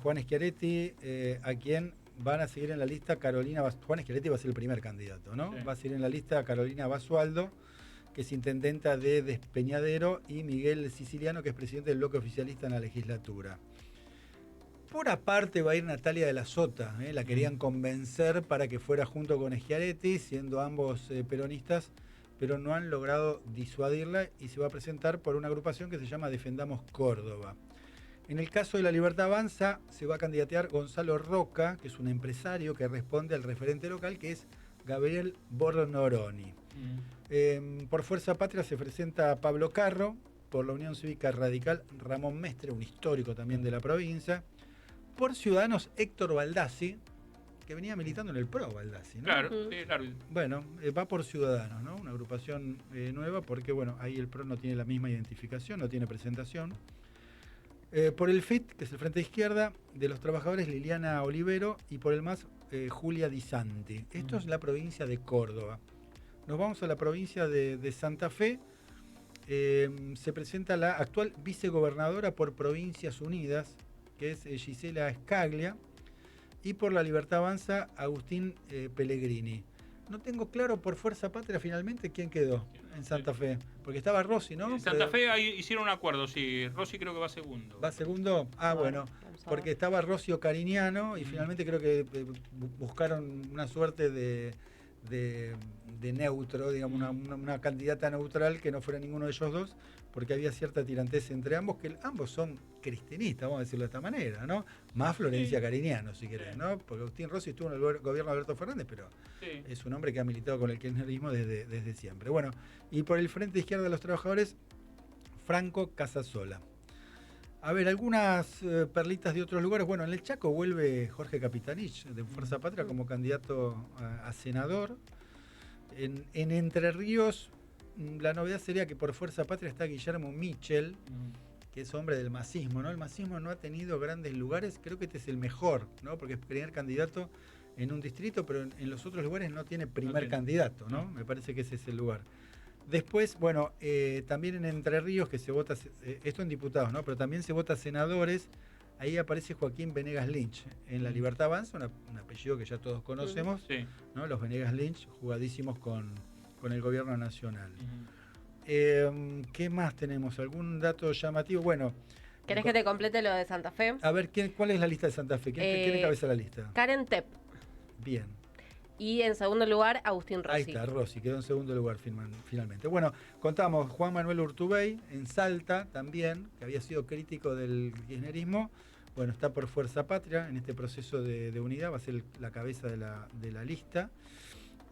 Juan Schiaretti, a quien van a seguir en la lista Juan Schiaretti va a ser el primer candidato, ¿no? Sí. Va a seguir en la lista Carolina Basualdo, que es intendenta de Despeñadero, y Miguel Siciliano, que es presidente del bloque oficialista en la legislatura. Por aparte va a ir Natalia de la Sota, la querían convencer para que fuera junto con Schiaretti, siendo ambos peronistas, pero no han logrado disuadirla y se va a presentar por una agrupación que se llama Defendamos Córdoba. En el caso de La Libertad Avanza se va a candidatear Gonzalo Roca, que es un empresario que responde al referente local, que es Gabriel Bornoroni. Por Fuerza Patria se presenta Pablo Carro, por la Unión Cívica Radical Ramón Mestre, un histórico también de la provincia. Por Ciudadanos, Héctor Baldassi, que venía militando en el PRO, Baldassi, ¿no? Claro, sí, claro. Bueno, va por Ciudadanos, ¿no? Una agrupación nueva, porque bueno, ahí el PRO no tiene la misma identificación, no tiene presentación. Por el FIT, que es el Frente de Izquierda, de los Trabajadores, Liliana Olivero, y por el MAS, Julia Di Santi. Esto es la provincia de Córdoba. Nos vamos a la provincia de Santa Fe. Se presenta la actual vicegobernadora por Provincias Unidas, que es Gisela Scaglia, y por La Libertad Avanza, Agustín Pellegrini. No tengo claro por Fuerza Patria finalmente quién quedó en Santa Fe, porque estaba Rossi, ¿no? En Santa Fe hicieron un acuerdo, sí. Rossi creo que va segundo. ¿Va segundo? Bueno, porque estaba Rossi o Cariñano y finalmente creo que buscaron una suerte de neutro, digamos, una candidata neutral que no fuera ninguno de ellos dos, porque había cierta tirantez entre ambos, que ambos son cristianistas, vamos a decirlo de esta manera, ¿no? Más Florencia Cariñano, si querés, ¿no? Porque Agustín Rossi estuvo en el gobierno de Alberto Fernández, pero es un hombre que ha militado con el kirchnerismo desde siempre. Bueno, y por el Frente Izquierda de los Trabajadores, Franco Casasola. A ver, algunas perlitas de otros lugares. Bueno, en el Chaco vuelve Jorge Capitanich, de Fuerza Patria, como candidato a senador. En Entre Ríos, la novedad sería que por Fuerza Patria está Guillermo Michel, que es hombre del masismo, ¿no? El masismo no ha tenido grandes lugares, creo que este es el mejor, ¿no? Porque es primer candidato en un distrito, pero en los otros lugares no tiene primer candidato, ¿no? Me parece que ese es el lugar. Después, bueno, también en Entre Ríos, que se vota, esto en diputados, ¿no? Pero también se vota senadores. Ahí aparece Joaquín Venegas Lynch en La Libertad Avanza, un apellido que ya todos conocemos, ¿no? Los Venegas Lynch, jugadísimos con el gobierno nacional. ¿Qué más tenemos? ¿Algún dato llamativo? Bueno. ¿Querés que te complete lo de Santa Fe? A ver, ¿cuál es la lista de Santa Fe? ¿Quién encabeza la lista? Karen Tepp. Bien. Y en segundo lugar, Agustín Rossi. Ahí está, Rossi, quedó en segundo lugar finalmente. Bueno, contamos Juan Manuel Urtubey en Salta también, que había sido crítico del kirchnerismo. Bueno, está por Fuerza Patria en este proceso de unidad, va a ser la cabeza de la lista.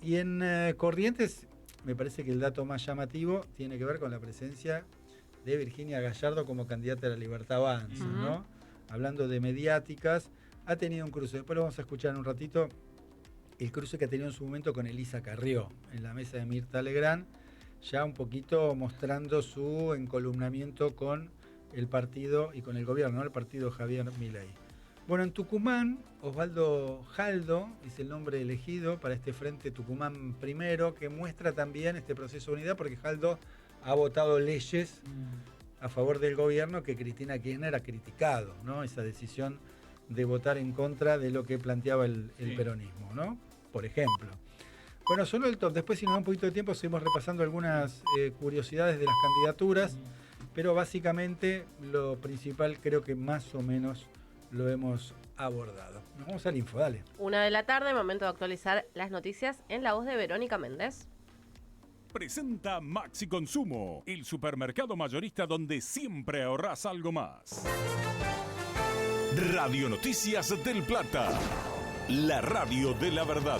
Y en Corrientes, me parece que el dato más llamativo tiene que ver con la presencia de Virginia Gallardo como candidata de La Libertad Avanza, ¿no? Hablando de mediáticas, ha tenido un cruce. Después lo vamos a escuchar en un ratito. El cruce que ha tenido en su momento con Elisa Carrió en la mesa de Mirta Legrand, ya un poquito mostrando su encolumnamiento con el partido y con el gobierno, ¿no? El partido Javier Milei. Bueno, en Tucumán, Osvaldo Jaldo es el nombre elegido para este Frente Tucumán Primero, que muestra también este proceso de unidad, porque Jaldo ha votado leyes a favor del gobierno que Cristina Kirchner ha criticado, ¿no? Esa decisión de votar en contra de lo que planteaba el peronismo, ¿no? Por ejemplo. Bueno, solo el top. Después, si nos da un poquito de tiempo, seguimos repasando algunas curiosidades de las candidaturas, pero básicamente lo principal creo que más o menos lo hemos abordado. Nos vamos al info, dale. 1:00 p.m, momento de actualizar las noticias en la voz de Verónica Méndez. Presenta Maxi Consumo, el supermercado mayorista donde siempre ahorrás algo más. Radio Noticias del Plata, la radio de la verdad.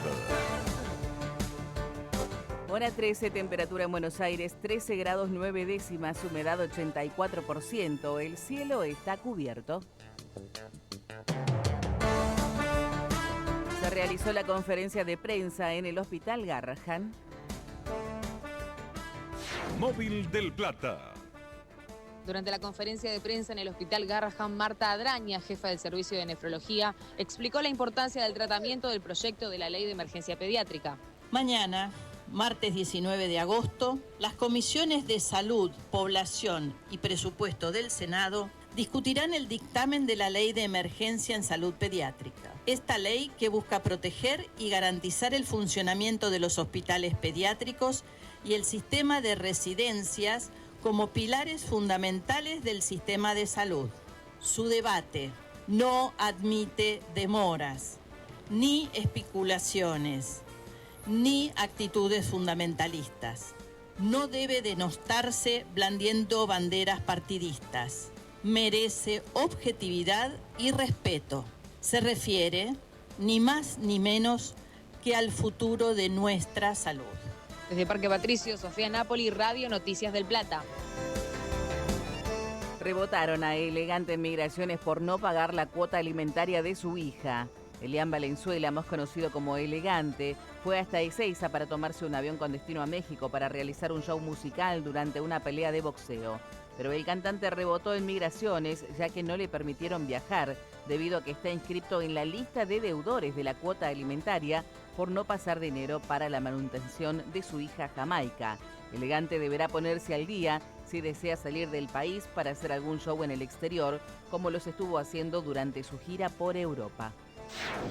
Hora 13, temperatura en Buenos Aires 13 grados 9 décimas, humedad 84%, el cielo está cubierto. Se realizó la conferencia de prensa en el Hospital Garrahan. Móvil del Plata. Durante la conferencia de prensa en el Hospital Garrahan, Marta Adraña, jefa del Servicio de Nefrología, explicó la importancia del tratamiento del proyecto de la Ley de Emergencia Pediátrica. Mañana, martes 19 de agosto, las comisiones de Salud, Población y Presupuesto del Senado discutirán el dictamen de la Ley de Emergencia en Salud Pediátrica. Esta ley que busca proteger y garantizar el funcionamiento de los hospitales pediátricos y el sistema de residencias como pilares fundamentales del sistema de salud. Su debate no admite demoras, ni especulaciones, ni actitudes fundamentalistas. No debe denostarse blandiendo banderas partidistas. Merece objetividad y respeto. Se refiere, ni más ni menos, que al futuro de nuestra salud. Desde Parque Patricio, Sofía Napoli, Radio Noticias del Plata. Rebotaron a Elegante en Migraciones por no pagar la cuota alimentaria de su hija. Elian Valenzuela, más conocido como Elegante, fue hasta Ezeiza para tomarse un avión con destino a México para realizar un show musical durante una pelea de boxeo. Pero el cantante rebotó en Migraciones ya que no le permitieron viajar debido a que está inscrito en la lista de deudores de la cuota alimentaria por no pasar dinero para la manutención de su hija Jamaica. Elegante deberá ponerse al día si desea salir del país para hacer algún show en el exterior, como los estuvo haciendo durante su gira por Europa.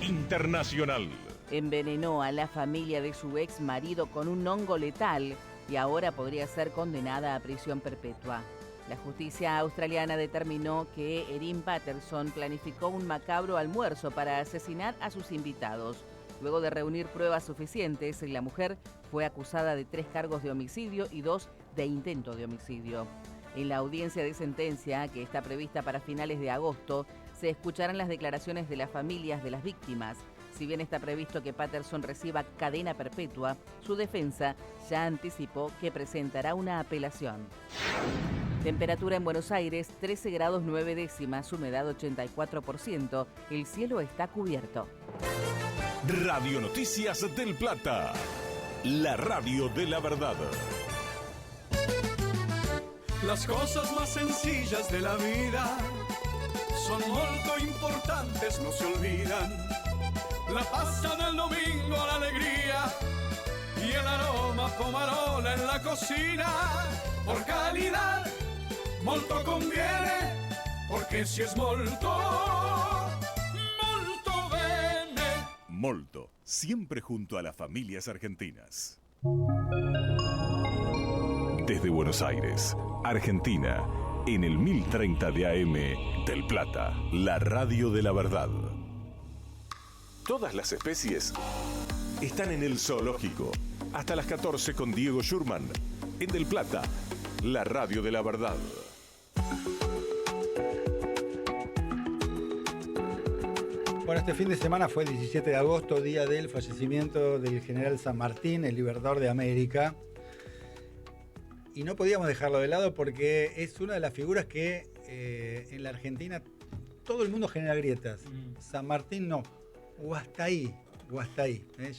Internacional. Envenenó a la familia de su ex marido con un hongo letal y ahora podría ser condenada a prisión perpetua. La justicia australiana determinó que Erin Patterson planificó un macabro almuerzo para asesinar a sus invitados. Luego de reunir pruebas suficientes, la mujer fue acusada de 3 cargos de homicidio y 2 de intento de homicidio. En la audiencia de sentencia, que está prevista para finales de agosto, se escucharán las declaraciones de las familias de las víctimas. Si bien está previsto que Patterson reciba cadena perpetua, su defensa ya anticipó que presentará una apelación. Temperatura en Buenos Aires, 13 grados 9 décimas, humedad 84%. El cielo está cubierto. Radio Noticias del Plata. La radio de la verdad. Las cosas más sencillas de la vida son muy importantes, no se olvidan. La pasta del domingo, la alegría y el aroma pomarola en la cocina. Por calidad, molto conviene, porque si es molto, molto bene. Molto, siempre junto a las familias argentinas. Desde Buenos Aires, Argentina, en el 1030 de AM del Plata, la radio de la verdad. Todas las especies están en el zoológico. Hasta las 14 con Diego Schurman, en Del Plata, la radio de la verdad. Bueno, este fin de semana fue el 17 de agosto, día del fallecimiento del general San Martín, el libertador de América. Y no podíamos dejarlo de lado porque es una de las figuras que en la Argentina todo el mundo genera grietas. San Martín no, o hasta ahí.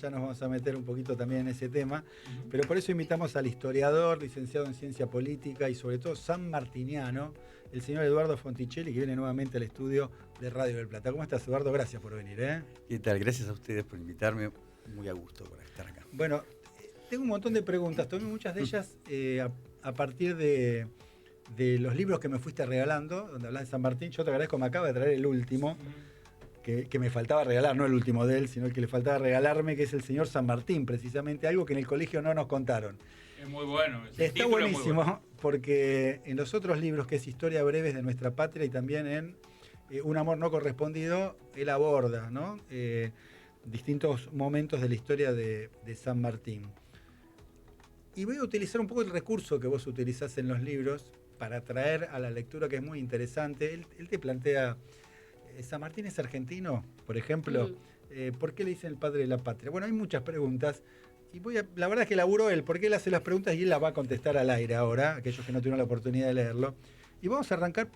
Ya nos vamos a meter un poquito también en ese tema. Pero por eso invitamos al historiador, licenciado en Ciencia Política y sobre todo sanmartiniano, el señor Eduardo Fonticelli, que viene nuevamente al estudio de Radio del Plata. ¿Cómo estás, Eduardo? Gracias por venir. ¿Qué tal? Gracias a ustedes por invitarme. Muy a gusto por estar acá. Bueno, tengo un montón de preguntas. Tomé muchas de ellas a partir de los libros que me fuiste regalando, donde hablas de San Martín. Yo te agradezco, me acaba de traer el último, que me faltaba regalar, no el último de él, sino el que le faltaba regalarme, que es el señor San Martín, precisamente, algo que en el colegio no nos contaron. Es muy bueno. Está buenísimo, porque en los otros libros, que es Historia Breves de Nuestra Patria y también en Un Amor No Correspondido, él aborda, ¿no? Distintos momentos de la historia de San Martín. Y voy a utilizar un poco el recurso que vos utilizás en los libros para traer a la lectura, que es muy interesante. Él te plantea, ¿San Martín es argentino? Por ejemplo, ¿por qué le dicen el padre de la patria? Bueno, hay muchas preguntas. Y la verdad es que laburó él, porque él hace las preguntas y él las va a contestar al aire ahora, aquellos que no tuvieron la oportunidad de leerlo. Y vamos a arrancar,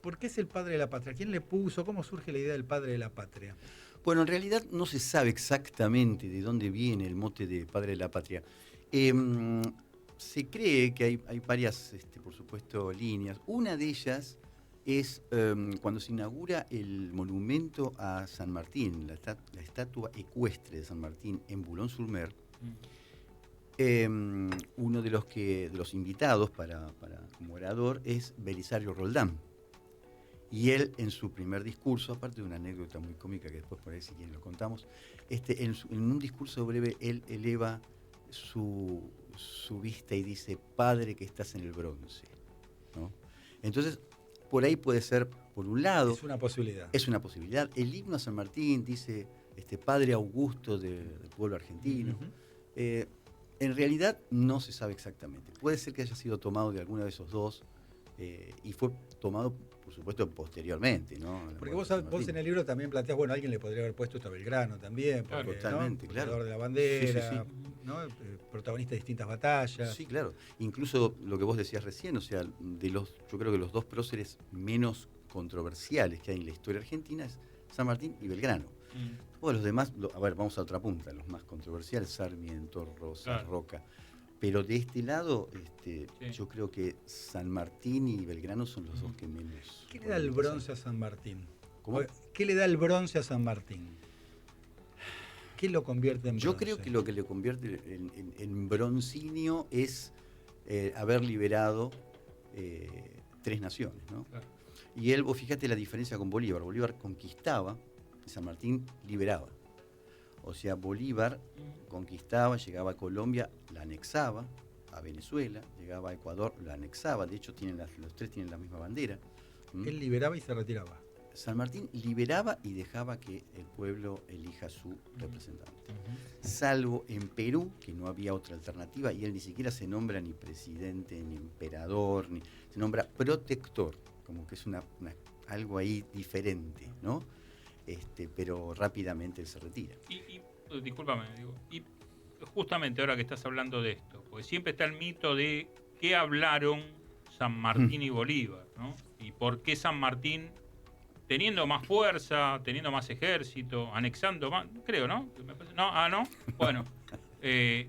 ¿por qué es el padre de la patria? ¿Quién le puso? ¿Cómo surge la idea del padre de la patria? Bueno, en realidad no se sabe exactamente de dónde viene el mote de padre de la patria. Se cree que hay varias, por supuesto, líneas. Una de ellas es cuando se inaugura el monumento a San Martín, la estatua ecuestre de San Martín en Boulogne-sur-Mer. Uno de los invitados como orador es Belisario Roldán. Y él, en su primer discurso, aparte de una anécdota muy cómica que después por ahí si quieren lo contamos, en un discurso breve él eleva su vista y dice: Padre que estás en el bronce, ¿no? Entonces, por ahí puede ser, por un lado... Es una posibilidad. Es una posibilidad. El himno a San Martín dice Padre Augusto del pueblo argentino. En realidad no se sabe exactamente. Puede ser que haya sido tomado de alguno de esos dos y fue tomado, por supuesto, posteriormente, ¿no? Porque vos en el libro también planteás, bueno, alguien le podría haber puesto esto a Belgrano también, porque, totalmente, ¿no? claro. Creador de la bandera, Sí. ¿no? Protagonista de distintas batallas. Sí, claro. Incluso lo que vos decías recién, o sea, yo creo que los dos próceres menos controversiales que hay en la historia argentina es San Martín y Belgrano. Todos los demás, a ver, vamos a otra punta, los más controversiales, Sarmiento, Rosas, Claro. Roca. Pero de este lado, yo creo que San Martín y Belgrano son los dos que menos... ¿Qué le da el bronce a San Martín? ¿Cómo? ¿Qué le da el bronce a San Martín? ¿Qué lo convierte en bronce? Yo creo que lo que le convierte en broncíneo es haber liberado 3 naciones, ¿no? Claro. Y él, vos fíjate la diferencia con Bolívar. Bolívar conquistaba y San Martín liberaba. O sea, Bolívar conquistaba, llegaba a Colombia, la anexaba, a Venezuela, llegaba a Ecuador, la anexaba. De hecho, los 3 tienen la misma bandera. Él liberaba y se retiraba. San Martín liberaba y dejaba que el pueblo elija su representante. Salvo en Perú, que no había otra alternativa, y él ni siquiera se nombra ni presidente, ni emperador, se nombra protector, como que es algo ahí diferente, ¿no? Pero rápidamente él se retira. Discúlpame, y justamente ahora que estás hablando de esto, porque siempre está el mito de qué hablaron San Martín y Bolívar, ¿no? Y por qué San Martín, teniendo más fuerza, teniendo más ejército, anexando más, creo, ¿no? ¿No? Bueno, se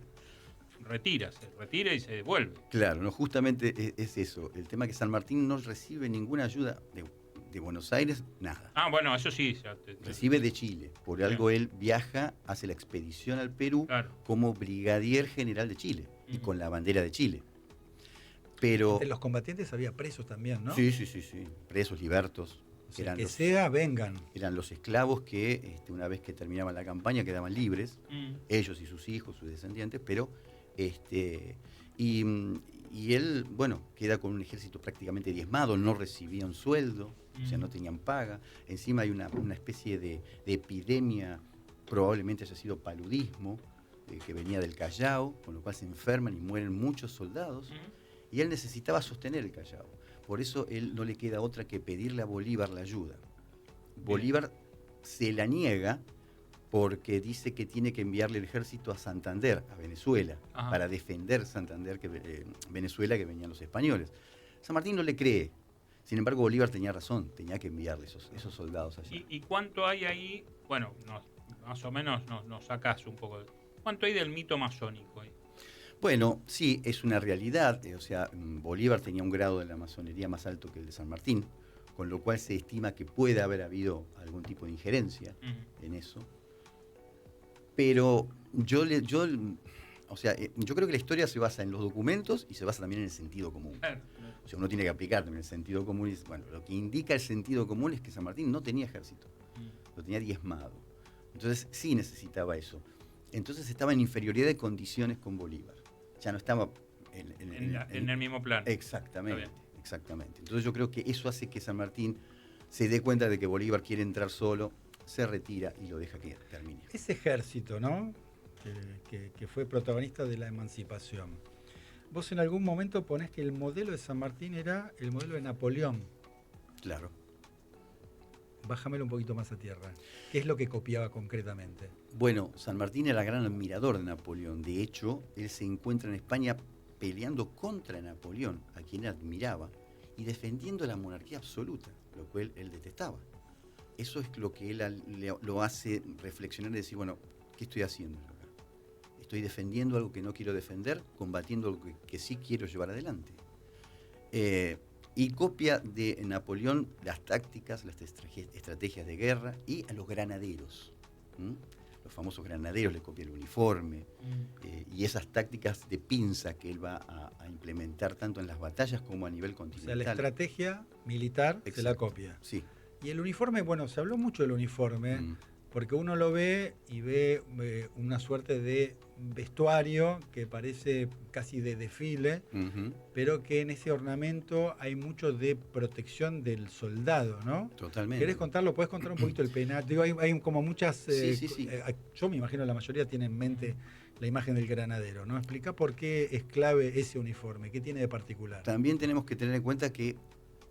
retira y se devuelve. Claro, no, justamente es eso. El tema es que San Martín no recibe ninguna ayuda de Buenos Aires, nada. Bueno, eso sí. Recibe de Chile. Por algo él viaja, hace la expedición al Perú como brigadier general de Chile y con la bandera de Chile. Pero Entre los combatientes había presos también, ¿no? Sí. Presos, libertos. Vengan. Eran los esclavos que una vez que terminaban la campaña quedaban libres, ellos y sus hijos, sus descendientes, pero y él, bueno, queda con un ejército prácticamente diezmado, no recibían sueldo, o sea, no tenían paga. Encima hay una especie de epidemia, probablemente haya sido paludismo, que venía del Callao, con lo cual se enferman y mueren muchos soldados, y él necesitaba sostener el Callao. Por eso él no le queda otra que pedirle a Bolívar la ayuda. Bolívar se la niega porque dice que tiene que enviarle el ejército a Santander, a Venezuela, para defender Santander, Venezuela, que venían los españoles. San Martín no le cree. Sin embargo, Bolívar tenía razón, tenía que enviarle esos soldados allá. ¿Y cuánto hay ahí? Bueno, más o menos nos sacás un poco. ¿Cuánto hay del mito masónico ahí? Bueno, sí, es una realidad. O sea, Bolívar tenía un grado de la masonería más alto que el de San Martín, con lo cual se estima que puede haber habido algún tipo de injerencia en eso. Pero yo creo que la historia se basa en los documentos y se basa también en el sentido común. O sea, uno tiene que aplicar también el sentido común. Bueno, lo que indica el sentido común es que San Martín no tenía ejército, lo tenía diezmado. Entonces sí necesitaba eso. Entonces estaba en inferioridad de condiciones con Bolívar. Ya no estaba en el mismo plano. Exactamente. Entonces yo creo que eso hace que San Martín se dé cuenta de que Bolívar quiere entrar solo, se retira y lo deja que termine. Ese ejército, ¿no? Que fue protagonista de la emancipación. Vos en algún momento ponés que el modelo de San Martín era el modelo de Napoleón. Claro. Bájamelo un poquito más a tierra. ¿Qué es lo que copiaba concretamente? Bueno, San Martín era gran admirador de Napoleón. De hecho, él se encuentra en España peleando contra Napoleón, a quien admiraba, y defendiendo la monarquía absoluta, lo cual él detestaba. Eso es lo que él lo hace reflexionar y decir, bueno, ¿qué estoy haciendo acá? Estoy defendiendo algo que no quiero defender, combatiendo algo que sí quiero llevar adelante. Y copia de Napoleón las tácticas, las estrategias de guerra y a los granaderos. los famosos granaderos le copian el uniforme, y esas tácticas de pinza que él va a implementar tanto en las batallas como a nivel O continental. sea, la estrategia militar se la copia. Sí. Y el uniforme, bueno, se habló mucho del uniforme, porque uno lo ve y ve una suerte de vestuario que parece casi de desfile, pero que en ese ornamento hay mucho de protección del soldado, ¿no? Totalmente. ¿Querés contarlo? ¿Podés contar un poquito el penacho? Digo, hay como muchas... Sí. Yo me imagino la mayoría tiene en mente la imagen del granadero, ¿no? Explica por qué es clave ese uniforme, qué tiene de particular. También tenemos que tener en cuenta que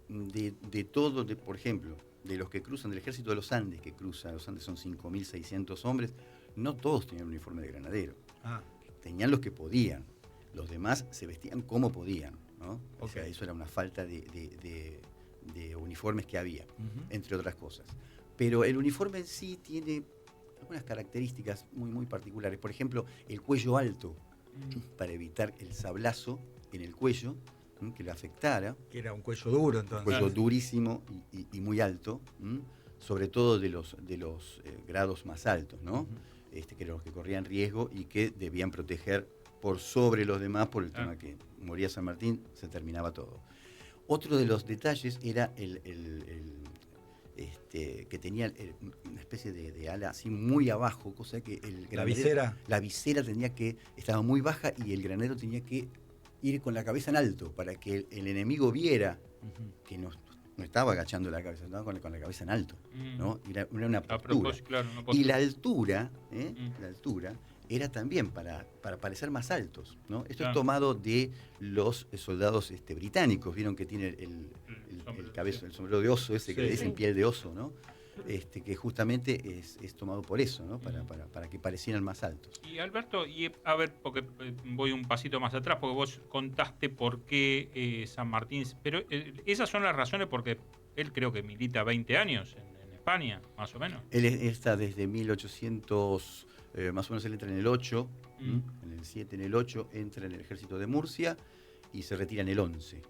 de todo, por ejemplo, de los que cruzan, del ejército de los Andes que cruza, los Andes son 5.600 hombres, no todos tenían uniforme de granadero. Tenían los que podían, los demás se vestían como podían, ¿no? O sea, eso era una falta de uniformes que había, entre otras cosas. Pero el uniforme en sí tiene algunas características muy particulares. Por ejemplo, el cuello alto, para evitar el sablazo en el cuello, que lo afectara. Que era un cuello duro, entonces. Un cuello durísimo y muy alto, sobre todo de los grados más altos, ¿no? Que eran los que corrían riesgo y que debían proteger por sobre los demás, por el tema que moría San Martín, se terminaba todo. Otro de los detalles era que tenía una especie de ala así muy abajo, cosa que ¿La visera? La visera estaba muy baja y el granero tenía que ir con la cabeza en alto para que el enemigo viera que no estaba agachando la cabeza, estaba con la cabeza en alto, ¿no? Era una postura. Claro, y la altura, la altura era también para parecer más altos, ¿no? Esto es tomado de los soldados británicos, vieron que tiene el sombrero de oso, ese que le dicen piel de oso, ¿no? Que justamente es tomado por eso, ¿no? Para que parecieran más altos. Y Alberto, a ver, porque voy un pasito más atrás, porque vos contaste por qué San Martín, pero esas son las razones porque él creo que milita 20 años en España, más o menos. Él está desde 1800, más o menos él entra en el 8, en el 7, en el 8, entra en el ejército de Murcia y se retira en el 11.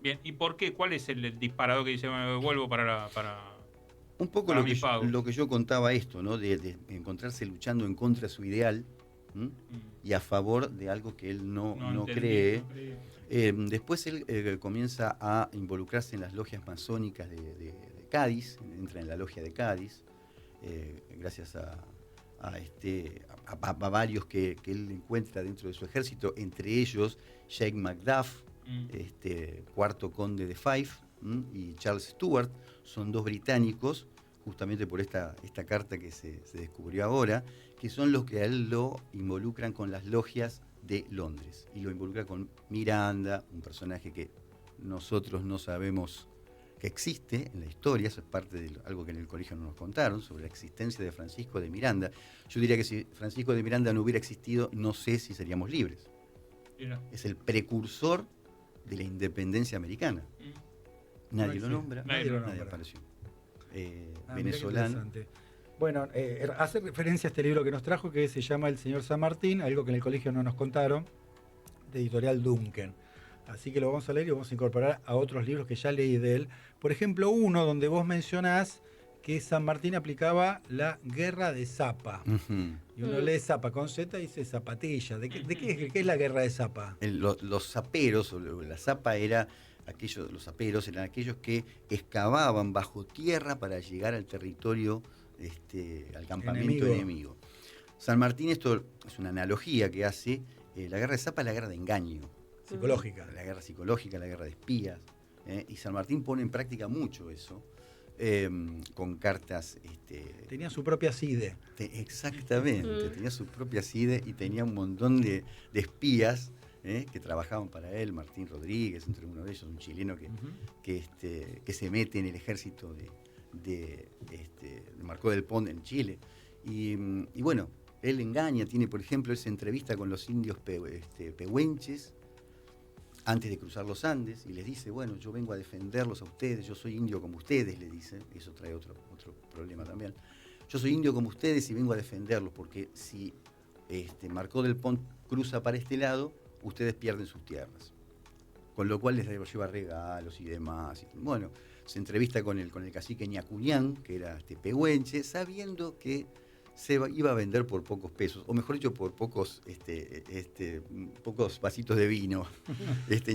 Bien, ¿y por qué? ¿Cuál es el disparador que dice, me vuelvo para un poco lo que yo contaba esto, ¿no? De encontrarse luchando en contra de su ideal y a favor de algo que él no cree. Después él comienza a involucrarse en las logias masónicas de Cádiz, entra en la logia de Cádiz, gracias a varios que él encuentra dentro de su ejército, entre ellos Sheikh Macduff, cuarto conde de Fife, y Charles Stuart, son dos británicos, justamente por esta carta que se descubrió ahora, que son los que a él lo involucran con las logias de Londres. Y lo involucra con Miranda, un personaje que nosotros no sabemos que existe en la historia, eso es parte de algo que en el colegio no nos contaron, sobre la existencia de Francisco de Miranda. Yo diría que si Francisco de Miranda no hubiera existido, no sé si seríamos libres. Es el precursor de la independencia americana. Nadie lo nombra, nadie apareció. Venezolano. Bueno, hace referencia a este libro que nos trajo, que se llama El Señor San Martín, algo que en el colegio no nos contaron, de editorial Duncan. Así que lo vamos a leer y vamos a incorporar a otros libros que ya leí de él. Por ejemplo, uno donde vos mencionás que San Martín aplicaba la guerra de Zapa. Y uno lee Zapa con Z y dice zapatilla. ¿De qué es la guerra de Zapa? Los zaperos, la Zapa era... los zaperos eran aquellos que excavaban bajo tierra para llegar al territorio, al campamento enemigo. San Martín, esto es una analogía que hace, la guerra de Zapa es la guerra de engaño. Psicológica. La guerra psicológica, la guerra de espías. Y San Martín pone en práctica mucho eso, con cartas... tenía su propia CIDE. Exactamente, tenía su propia CIDE y tenía un montón de espías, que trabajaban para él, Martín Rodríguez, entre uno de ellos, un chileno que se mete en el ejército de Marcó del Pont en Chile. Y bueno, él engaña, tiene, por ejemplo, esa entrevista con los indios pehuenches antes de cruzar los Andes y les dice, bueno, yo vengo a defenderlos a ustedes, yo soy indio como ustedes, le dice, eso trae otro problema también. Yo soy indio como ustedes y vengo a defenderlos porque si Marcó del Pont cruza para este lado, ustedes pierden sus tierras. Con lo cual les lleva regalos y demás. Bueno, se entrevista con el cacique Ñacuñán, que era pehuenche, sabiendo que iba a vender por pocos pesos, o mejor dicho, por pocos vasitos de vino.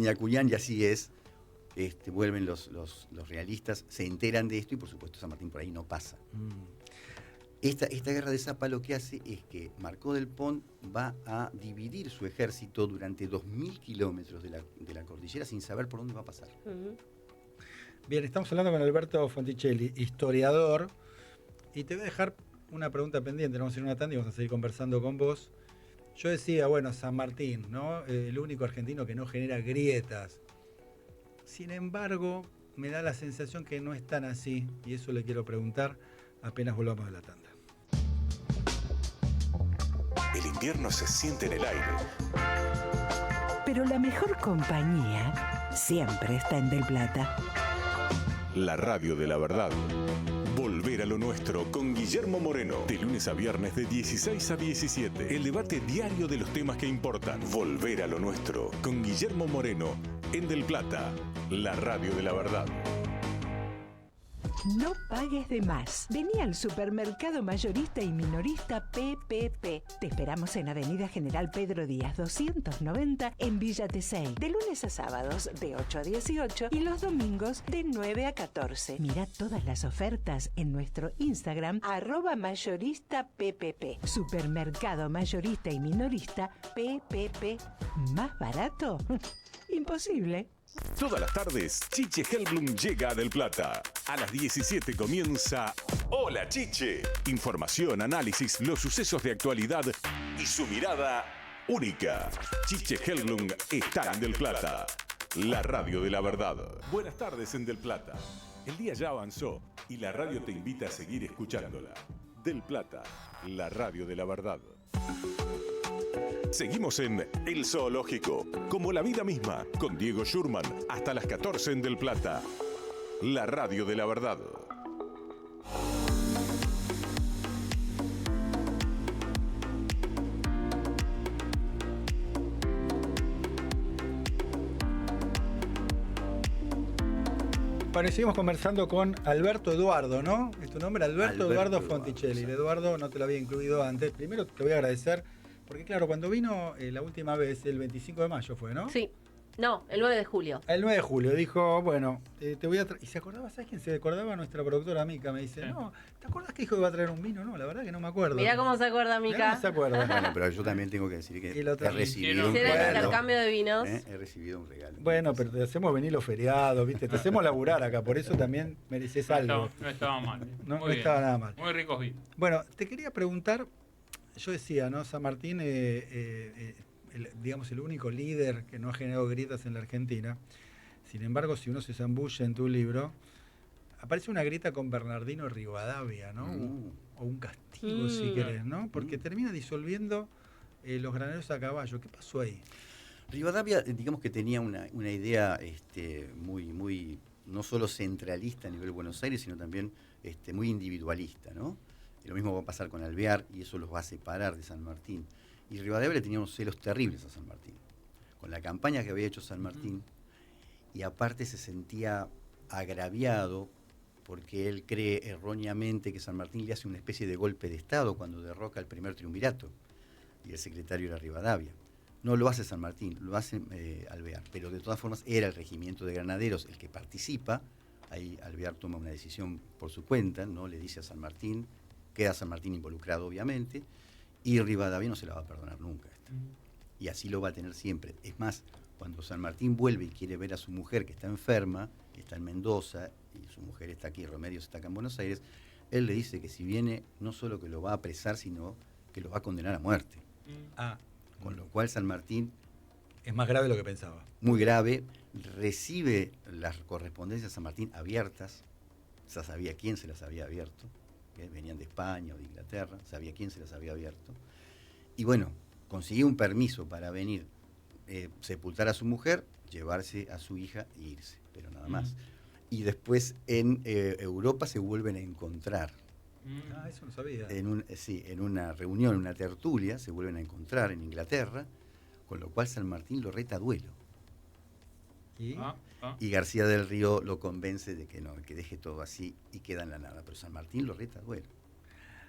Ñacuñán, y así es. Vuelven los realistas, se enteran de esto y por supuesto San Martín por ahí no pasa. Esta guerra de Zapa lo que hace es que Marcó del Pont va a dividir su ejército durante 2.000 kilómetros de la cordillera sin saber por dónde va a pasar. Bien, estamos hablando con Alberto Fonticelli, historiador, y te voy a dejar una pregunta pendiente. Vamos a ir a una tanda y vamos a seguir conversando con vos. Yo decía, bueno, San Martín, ¿no? El único argentino que no genera grietas. Sin embargo, me da la sensación que no es tan así, y eso le quiero preguntar apenas volvamos de la tanda. El invierno se siente en el aire. Pero la mejor compañía siempre está en Del Plata. La radio de la verdad. Volver a lo nuestro con Guillermo Moreno. De lunes a viernes de 16 a 17. El debate diario de los temas que importan. Volver a lo nuestro con Guillermo Moreno en Del Plata. La radio de la verdad. No pagues de más. Vení al supermercado mayorista y minorista PPP. Te esperamos en Avenida General Pedro Díaz 290 en Villa Tesey. De lunes a sábados de 8 a 18 y los domingos de 9 a 14. Mira todas las ofertas en nuestro Instagram @mayoristappp. Supermercado mayorista y minorista PPP. ¿Más barato? Imposible. Todas las tardes, Chiche Helblum llega a Del Plata. A las 17 comienza Hola Chiche. Información, análisis, los sucesos de actualidad y su mirada única. Chiche Helblum está en Del Plata. La radio de la verdad. Buenas tardes en Del Plata. El día ya avanzó y la radio te invita a seguir escuchándola. Del Plata, la radio de la verdad. Seguimos en El Zoológico, como la vida misma, con Diego Schurman, hasta las 14 en Del Plata. La radio de la verdad. Bueno, y seguimos conversando con Alberto Eduardo, ¿no? ¿Es tu nombre? Alberto Eduardo Fonticelli. El Eduardo no te lo había incluido antes. Primero te voy a agradecer. Porque claro, cuando vino la última vez, el 25 de mayo fue, ¿no? Sí. No, el 9 de julio. El 9 de julio dijo, bueno, te voy a traer... ¿Y se acordaba? ¿Sabes quién se acordaba? Nuestra productora Mica me dice, no, ¿te acordás que dijo que iba a traer un vino? No, la verdad que no me acuerdo. Mirá cómo se acuerda Mica. Mirá cómo se acuerda. Bueno, pero yo también tengo que decir que he recibido un regalo. regalo. El intercambio de vinos. He recibido un regalo. Bueno, pero te hacemos venir los feriados, ¿viste? Te hacemos laburar acá, por eso también mereces algo. No estaba mal. No estaba nada mal. Muy ricos vinos. Bueno, te quería preguntar, yo decía, ¿no? San Martín, digamos, el único líder que no ha generado grietas en la Argentina. Sin embargo, si uno se zambulla en tu libro, aparece una grieta con Bernardino Rivadavia, ¿no? O un castigo, si querés, ¿no? Porque termina disolviendo los graneros a caballo. ¿Qué pasó ahí? Rivadavia, digamos que tenía una idea muy, no solo centralista a nivel Buenos Aires, sino también muy individualista, ¿no? Y lo mismo va a pasar con Alvear, y eso los va a separar de San Martín. Y Rivadavia le tenía unos celos terribles a San Martín. Con la campaña que había hecho San Martín, y aparte se sentía agraviado porque él cree erróneamente que San Martín le hace una especie de golpe de Estado cuando derroca el primer triunvirato, y el secretario era Rivadavia. No lo hace San Martín, lo hace Alvear, pero de todas formas era el regimiento de granaderos el que participa. Ahí Alvear toma una decisión por su cuenta, no le dice a San Martín, queda San Martín involucrado obviamente, y Rivadavia no se la va a perdonar nunca. Y así lo va a tener siempre. Es más, cuando San Martín vuelve y quiere ver a su mujer que está enferma, que está en Mendoza, y su mujer está aquí, Remedios está acá en Buenos Aires, él le dice que si viene, no solo que lo va a apresar, sino que lo va a condenar a muerte. Con lo cual San Martín... Es más grave de lo que pensaba. Muy grave. Recibe las correspondencias de San Martín abiertas. Ya sabía quién se las había abierto. Venían de España o de Inglaterra. Sabía quién se las había abierto. Y bueno, consiguió un permiso para venir, sepultar a su mujer, llevarse a su hija e irse. Pero nada más. Y después en Europa se vuelven a encontrar. Eso no sabía. En una reunión, en una tertulia, se vuelven a encontrar en Inglaterra, con lo cual San Martín lo reta a duelo. Y García del Río lo convence de que no, que deje todo así y queda en la nada. Pero San Martín lo reta a duelo.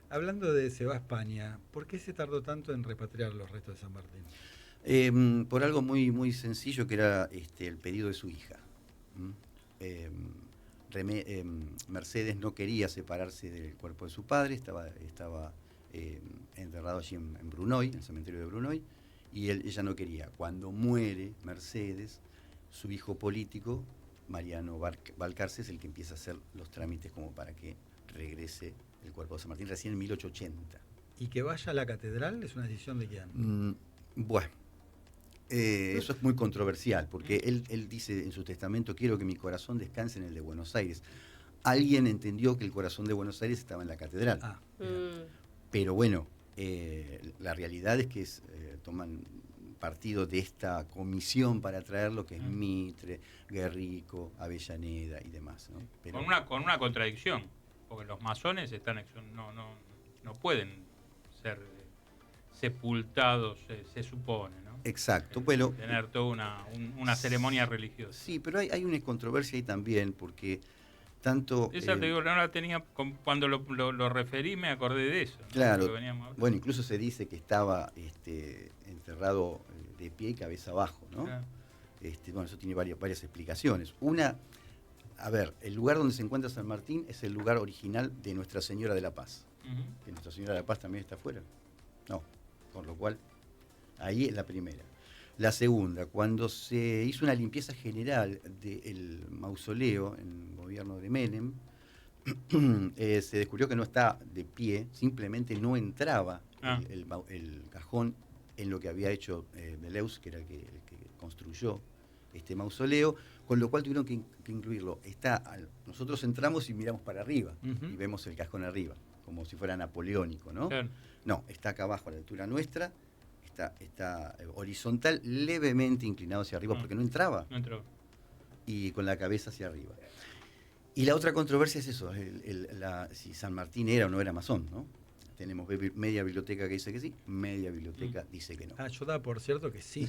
Hablando de se va a España, ¿por qué se tardó tanto en repatriar los restos de San Martín? Por algo muy, muy sencillo, que era el pedido de su hija. Mercedes no quería separarse del cuerpo de su padre, estaba enterrado allí en Brunoy, en el cementerio de Brunoy, y ella no quería. Cuando muere Mercedes, su hijo político, Mariano Valcarce, es el que empieza a hacer los trámites como para que regrese el cuerpo de San Martín, recién en 1880. ¿Y que vaya a la catedral es una decisión de quién? Bueno, eso es muy controversial, porque él dice en su testamento: quiero que mi corazón descanse en el de Buenos Aires. Alguien entendió que el corazón de Buenos Aires estaba en la catedral. Pero bueno, la realidad es que toman partido de esta comisión para traerlo, que es Mitre, Guerrico, Avellaneda y demás, ¿no? Pero, con una contradicción, porque los masones no pueden ser sepultados, se supone, ¿no? Exacto. Bueno, tener toda una ceremonia religiosa. Sí, pero hay una controversia ahí también, porque tanto... Esa te digo, no la tenía, cuando lo referí me acordé de eso, ¿no? Claro. Bueno, incluso se dice que estaba enterrado de pie y cabeza abajo, ¿no? Claro. Bueno, eso tiene varias explicaciones. Una, a ver, el lugar donde se encuentra San Martín es el lugar original de Nuestra Señora de la Paz. Que Nuestra Señora de la Paz también está afuera. No, con lo cual, ahí es la primera. La segunda, cuando se hizo una limpieza general del mausoleo en el gobierno de Menem, se descubrió que no estaba de pie, simplemente no entraba el cajón en lo que había hecho Deleuze, que era el que construyó este mausoleo, con lo cual tuvieron que incluirlo. Nosotros entramos y miramos para arriba, y vemos el cajón arriba, como si fuera napoleónico, ¿no? Claro. No, está acá abajo a la altura nuestra, está horizontal, levemente inclinado hacia arriba, porque no entraba. No entró. Y con la cabeza hacia arriba. Y la otra controversia es eso, si San Martín era o no era masón, ¿no? Tenemos media biblioteca que dice que sí, media biblioteca dice que no. Yo da por cierto que sí.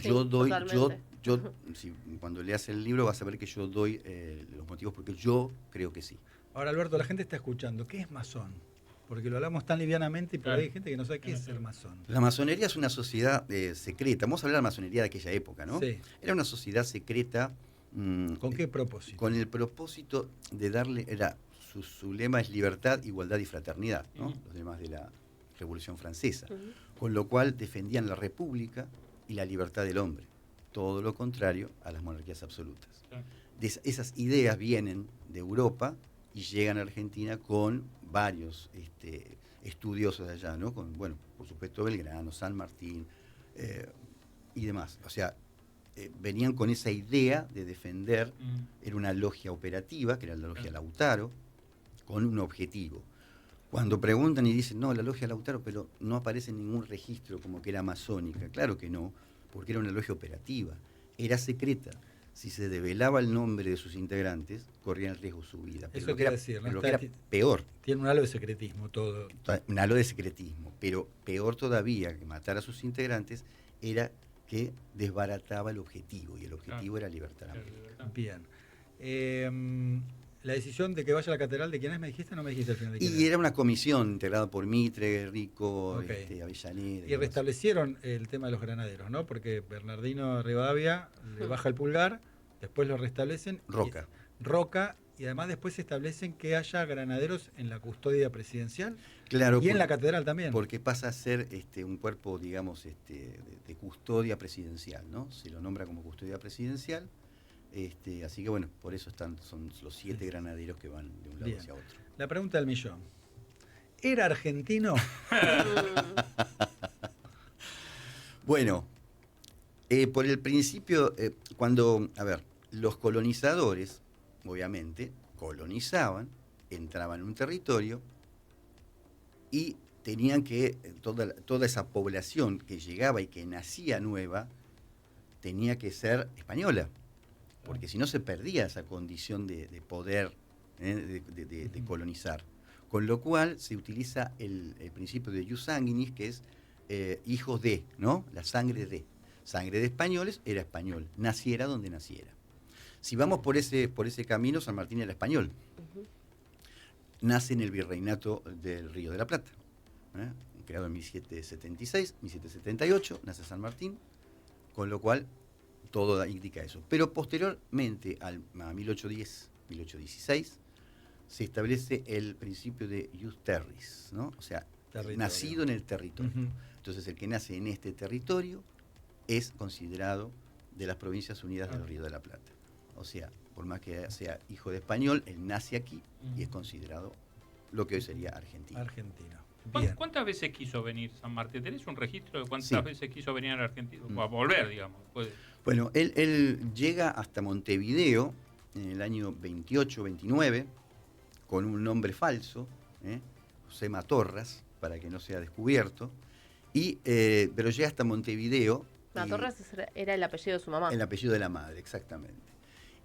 Cuando leas el libro vas a ver que yo doy los motivos porque yo creo que sí. Ahora, Alberto, la gente está escuchando. ¿Qué es masón? Porque lo hablamos tan livianamente y por ahí hay gente que no sabe qué es ser masón. La masonería es una sociedad secreta. Vamos a hablar de la masonería de aquella época, ¿no? Sí. Era una sociedad secreta. ¿Con qué propósito? Con el propósito de darle... Su lema es libertad, igualdad y fraternidad, ¿no? Los lemas de la Revolución Francesa. Con lo cual defendían la república y la libertad del hombre. Todo lo contrario a las monarquías absolutas. Esas ideas vienen de Europa y llegan a Argentina con varios estudiosos de allá, ¿no? Con, bueno, por supuesto Belgrano, San Martín y demás. O sea, venían con esa idea de defender, era una logia operativa, que era la logia Lautaro, con un objetivo. Cuando preguntan y dicen, no, la logia Lautaro, pero no aparece en ningún registro como que era masónica. Claro que no, porque era una logia operativa, era secreta. Si se develaba el nombre de sus integrantes, corrían el riesgo de su vida. Eso quiere decir, ¿no? Pero lo que era peor. Tiene un halo de secretismo todo. Un halo de secretismo, pero peor todavía que matar a sus integrantes era que desbarataba el objetivo, y el objetivo era libertar a Bien. La decisión de que vaya a la catedral, ¿de quién es? ¿Me dijiste? No me dijiste al final de quién Y era una comisión integrada por Mitre, Guerrico, Avellaneda. Y restablecieron el tema de los granaderos, ¿no? Porque Bernardino Rivadavia le baja el pulgar, después lo restablecen. Roca, y además después establecen que haya granaderos en la custodia presidencial. Claro, y en la catedral también. Porque pasa a ser un cuerpo, digamos, de custodia presidencial, ¿no? Se lo nombra como custodia presidencial. Así que bueno, por eso son los 7 granaderos que van de un lado hacia otro. La pregunta del millón. ¿Era argentino? Bueno, por el principio, los colonizadores, obviamente, colonizaban, entraban en un territorio y tenían que, toda esa población que llegaba y que nacía nueva, tenía que ser española. Porque si no se perdía esa condición de poder, de colonizar. Con lo cual se utiliza el principio de ius sanguinis, que es hijos de, ¿no? La sangre de. Sangre de españoles era español, naciera donde naciera. Si vamos por ese camino, San Martín era español. Nace en el virreinato del Río de la Plata. creado en 1776, 1778, nace San Martín, con lo cual todo indica eso. Pero posteriormente, a 1810, 1816, se establece el principio de ius terris, ¿no? O sea, nacido en el territorio. Entonces, el que nace en este territorio es considerado de las Provincias Unidas del Río de la Plata. O sea, por más que sea hijo de español, él nace aquí y es considerado lo que hoy sería Argentina. ¿Cuántas veces quiso venir San Martín? ¿Tenés un registro de cuántas veces quiso venir a la Argentina? O a volver, digamos. Bueno, él llega hasta Montevideo en el año 28, 29, con un nombre falso, José Matorras, para que no sea descubierto, pero llega hasta Montevideo. Matorras era el apellido de su mamá. El apellido de la madre, exactamente.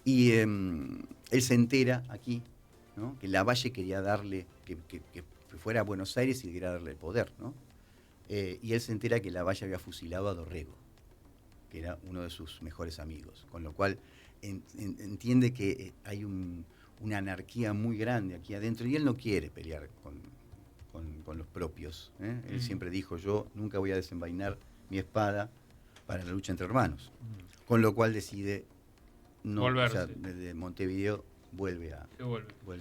Y él se entera aquí, ¿no?, que Lavalle quería darle, que fuera a Buenos Aires y quería darle el poder, ¿no? Y él se entera que Lavalle había fusilado a Dorrego, que era uno de sus mejores amigos, con lo cual entiende que hay una anarquía muy grande aquí adentro y él no quiere pelear con los propios. Él siempre dijo, yo nunca voy a desenvainar mi espada para la lucha entre hermanos, con lo cual decide desde Montevideo vuelve a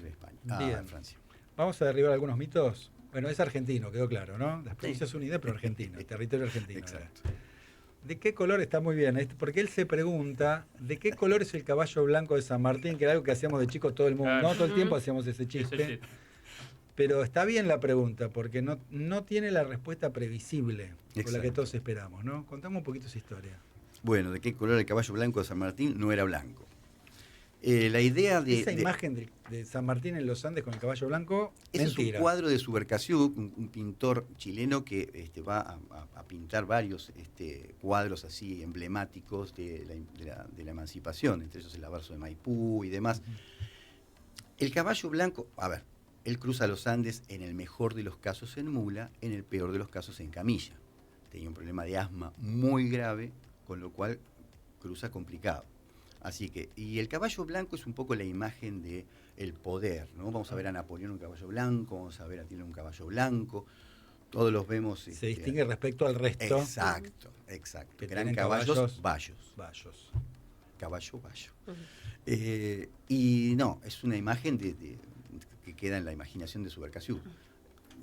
España, a Francia. Vamos a derribar algunos mitos. Bueno, es argentino, quedó claro, ¿no? Las Provincias Unidas, pero argentino, el territorio argentino. Exacto. ¿De qué color? Está muy bien, porque él se pregunta, ¿de qué color es el caballo blanco de San Martín? Que era algo que hacíamos de chicos todo el mundo, ¿no? Todo el tiempo hacíamos ese chiste. Pero está bien la pregunta, porque no tiene la respuesta previsible por la que todos esperamos, ¿no? Contame un poquito esa historia. Bueno, ¿de qué color el caballo blanco de San Martín? No era blanco. La idea de... Esa imagen de San Martín en los Andes con el caballo blanco, ese es un cuadro de Subercaseaux, un pintor chileno que va a pintar varios cuadros así emblemáticos de la emancipación, entre ellos el Averso de Maipú y demás. El caballo blanco, él cruza los Andes en el mejor de los casos en mula, en el peor de los casos en camilla. Tenía un problema de asma muy grave, con lo cual cruza complicado. Así que, y el caballo blanco es un poco la imagen de el poder, ¿no? Vamos a ver a Napoleón un caballo blanco, vamos a ver a Tilo un caballo blanco, todos los vemos... Se distingue respecto al resto. Exacto. Que eran caballos bayos. Caballo bayo. Y no, es una imagen que queda en la imaginación de Subercaseaux.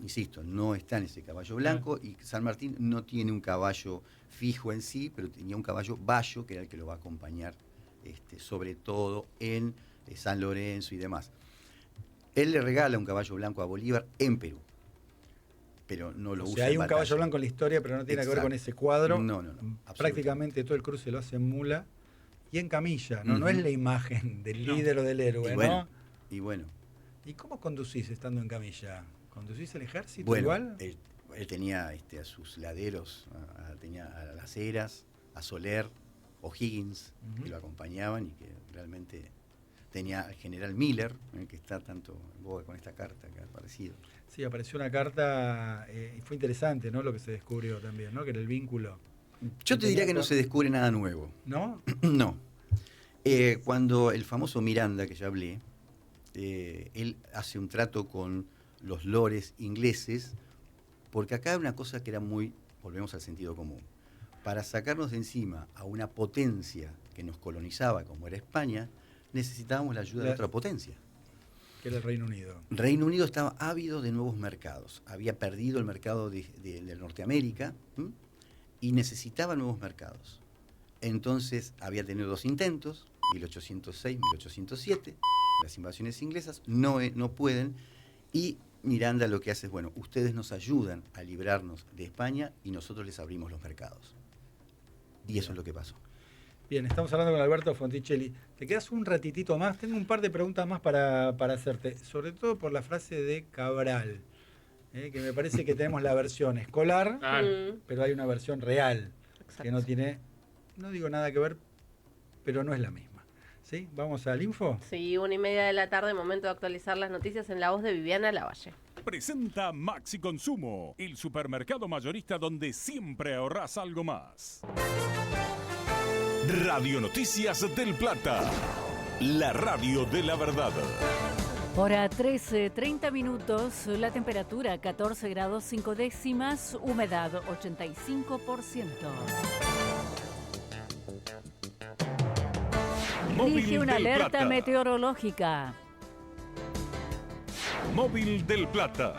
Insisto, no está en ese caballo blanco y San Martín no tiene un caballo fijo en sí, pero tenía un caballo bayo que era el que lo va a acompañar, sobre todo en San Lorenzo y demás. Él le regala un caballo blanco a Bolívar en Perú, pero no lo usa. Hay un caballo blanco en la historia, pero no tiene que ver con ese cuadro. No. Prácticamente todo el cruce lo hace en mula y en camilla, ¿no? No es la imagen del líder o del héroe, y bueno. ¿Y cómo conducís estando en camilla? ¿Conducís el ejército igual? Él tenía a sus laderos, tenía a las Heras, a Soler, O'Higgins, que lo acompañaban y que realmente tenía al general Miller, que está tanto en boga con esta carta que ha aparecido. Sí, apareció una carta y fue interesante, ¿no? Lo que se descubrió también, ¿no? Que era el vínculo. Yo te diría que no se descubre nada nuevo. ¿No? No. Cuando el famoso Miranda, que ya hablé, él hace un trato con los lores ingleses, porque acá hay una cosa que era volvemos al sentido común. Para sacarnos de encima a una potencia que nos colonizaba, como era España, necesitábamos la ayuda de otra potencia. Que era el Reino Unido. Reino Unido estaba ávido de nuevos mercados. Había perdido el mercado de Norteamérica y necesitaba nuevos mercados. Entonces había tenido 2 intentos, 1806, 1807, las invasiones inglesas no pueden, y Miranda lo que hace es, ustedes nos ayudan a librarnos de España y nosotros les abrimos los mercados. Y eso es lo que pasó. Bien, estamos hablando con Alberto Fonticelli. Te quedas un ratitito más. Tengo un par de preguntas más para hacerte, sobre todo por la frase de Cabral, que me parece que tenemos la versión escolar, pero hay una versión real. Exacto. Que no tiene, no digo nada que ver, pero no es la misma. ¿Sí? ¿Vamos al info? Sí, 1:30 de la tarde, momento de actualizar las noticias en la voz de Viviana Lavalle. Presenta Maxi Consumo, el supermercado mayorista donde siempre ahorrás algo más. Radio Noticias del Plata, la radio de la verdad. Hora 13:30 minutos, la temperatura 14 grados 5 décimas, humedad 85%. Rige una alerta meteorológica. Móvil del Plata.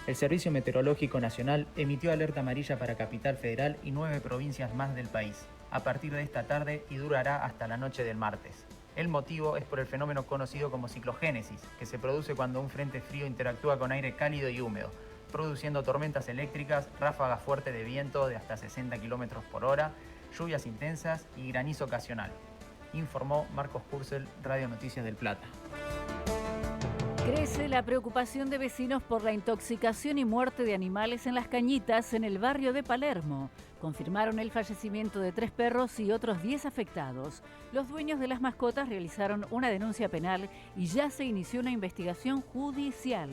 El Servicio Meteorológico Nacional emitió alerta amarilla para Capital Federal y 9 provincias más del país, a partir de esta tarde y durará hasta la noche del martes. El motivo es por el fenómeno conocido como ciclogénesis, que se produce cuando un frente frío interactúa con aire cálido y húmedo, produciendo tormentas eléctricas, ráfagas fuertes de viento de hasta 60 km por hora, lluvias intensas y granizo ocasional. Informó Marcos Purcell, Radio Noticias del Plata. Crece la preocupación de vecinos por la intoxicación y muerte de animales en Las Cañitas, en el barrio de Palermo. Confirmaron el fallecimiento de 3 perros y otros 10 afectados. Los dueños de las mascotas realizaron una denuncia penal y ya se inició una investigación judicial.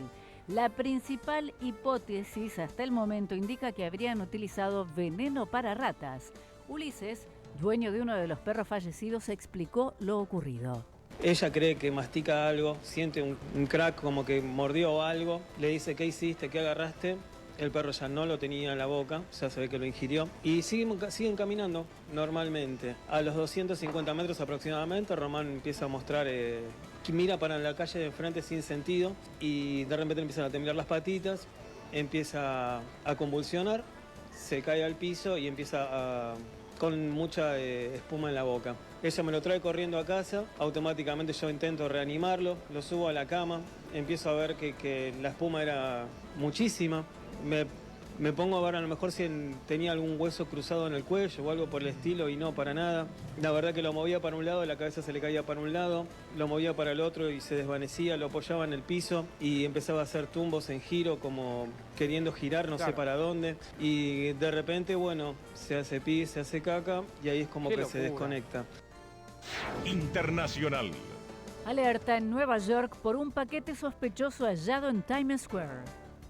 La principal hipótesis hasta el momento indica que habrían utilizado veneno para ratas. Ulises, dueño de uno de los perros fallecidos, explicó lo ocurrido. Ella cree que mastica algo, siente un crack como que mordió algo, le dice ¿qué hiciste? ¿Qué agarraste? El perro ya no lo tenía en la boca, ya se ve que lo ingirió. Y siguen caminando normalmente. A los 250 metros aproximadamente, Román empieza a mostrar que mira para la calle de frente sin sentido y de repente empiezan a temblar las patitas, empieza a convulsionar, se cae al piso y empieza con mucha espuma en la boca. Ella me lo trae corriendo a casa, automáticamente yo intento reanimarlo, lo subo a la cama, empiezo a ver que la espuma era muchísima. Me pongo a ver a lo mejor si tenía algún hueso cruzado en el cuello o algo por el estilo y no, para nada. La verdad que lo movía para un lado, la cabeza se le caía para un lado, lo movía para el otro y se desvanecía, lo apoyaba en el piso y empezaba a hacer tumbos en giro como queriendo girar, no sé para dónde. Y de repente, bueno, se hace pis, se hace caca y ahí es como que se desconecta. Internacional. Alerta en Nueva York por un paquete sospechoso hallado en Times Square.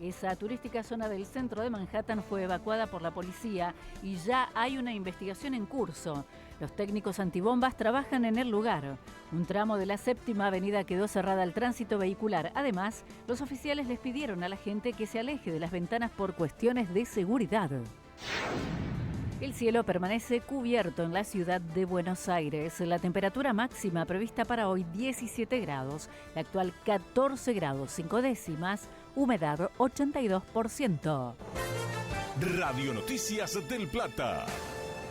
Esa turística zona del centro de Manhattan fue evacuada por la policía y ya hay una investigación en curso. Los técnicos antibombas trabajan en el lugar. Un tramo de la 7ª Avenida quedó cerrada al tránsito vehicular. Además, los oficiales les pidieron a la gente que se aleje de las ventanas por cuestiones de seguridad. El cielo permanece cubierto en la ciudad de Buenos Aires. La temperatura máxima prevista para hoy 17 grados, la actual 14 grados 5 décimas, humedad 82%. Radio Noticias del Plata,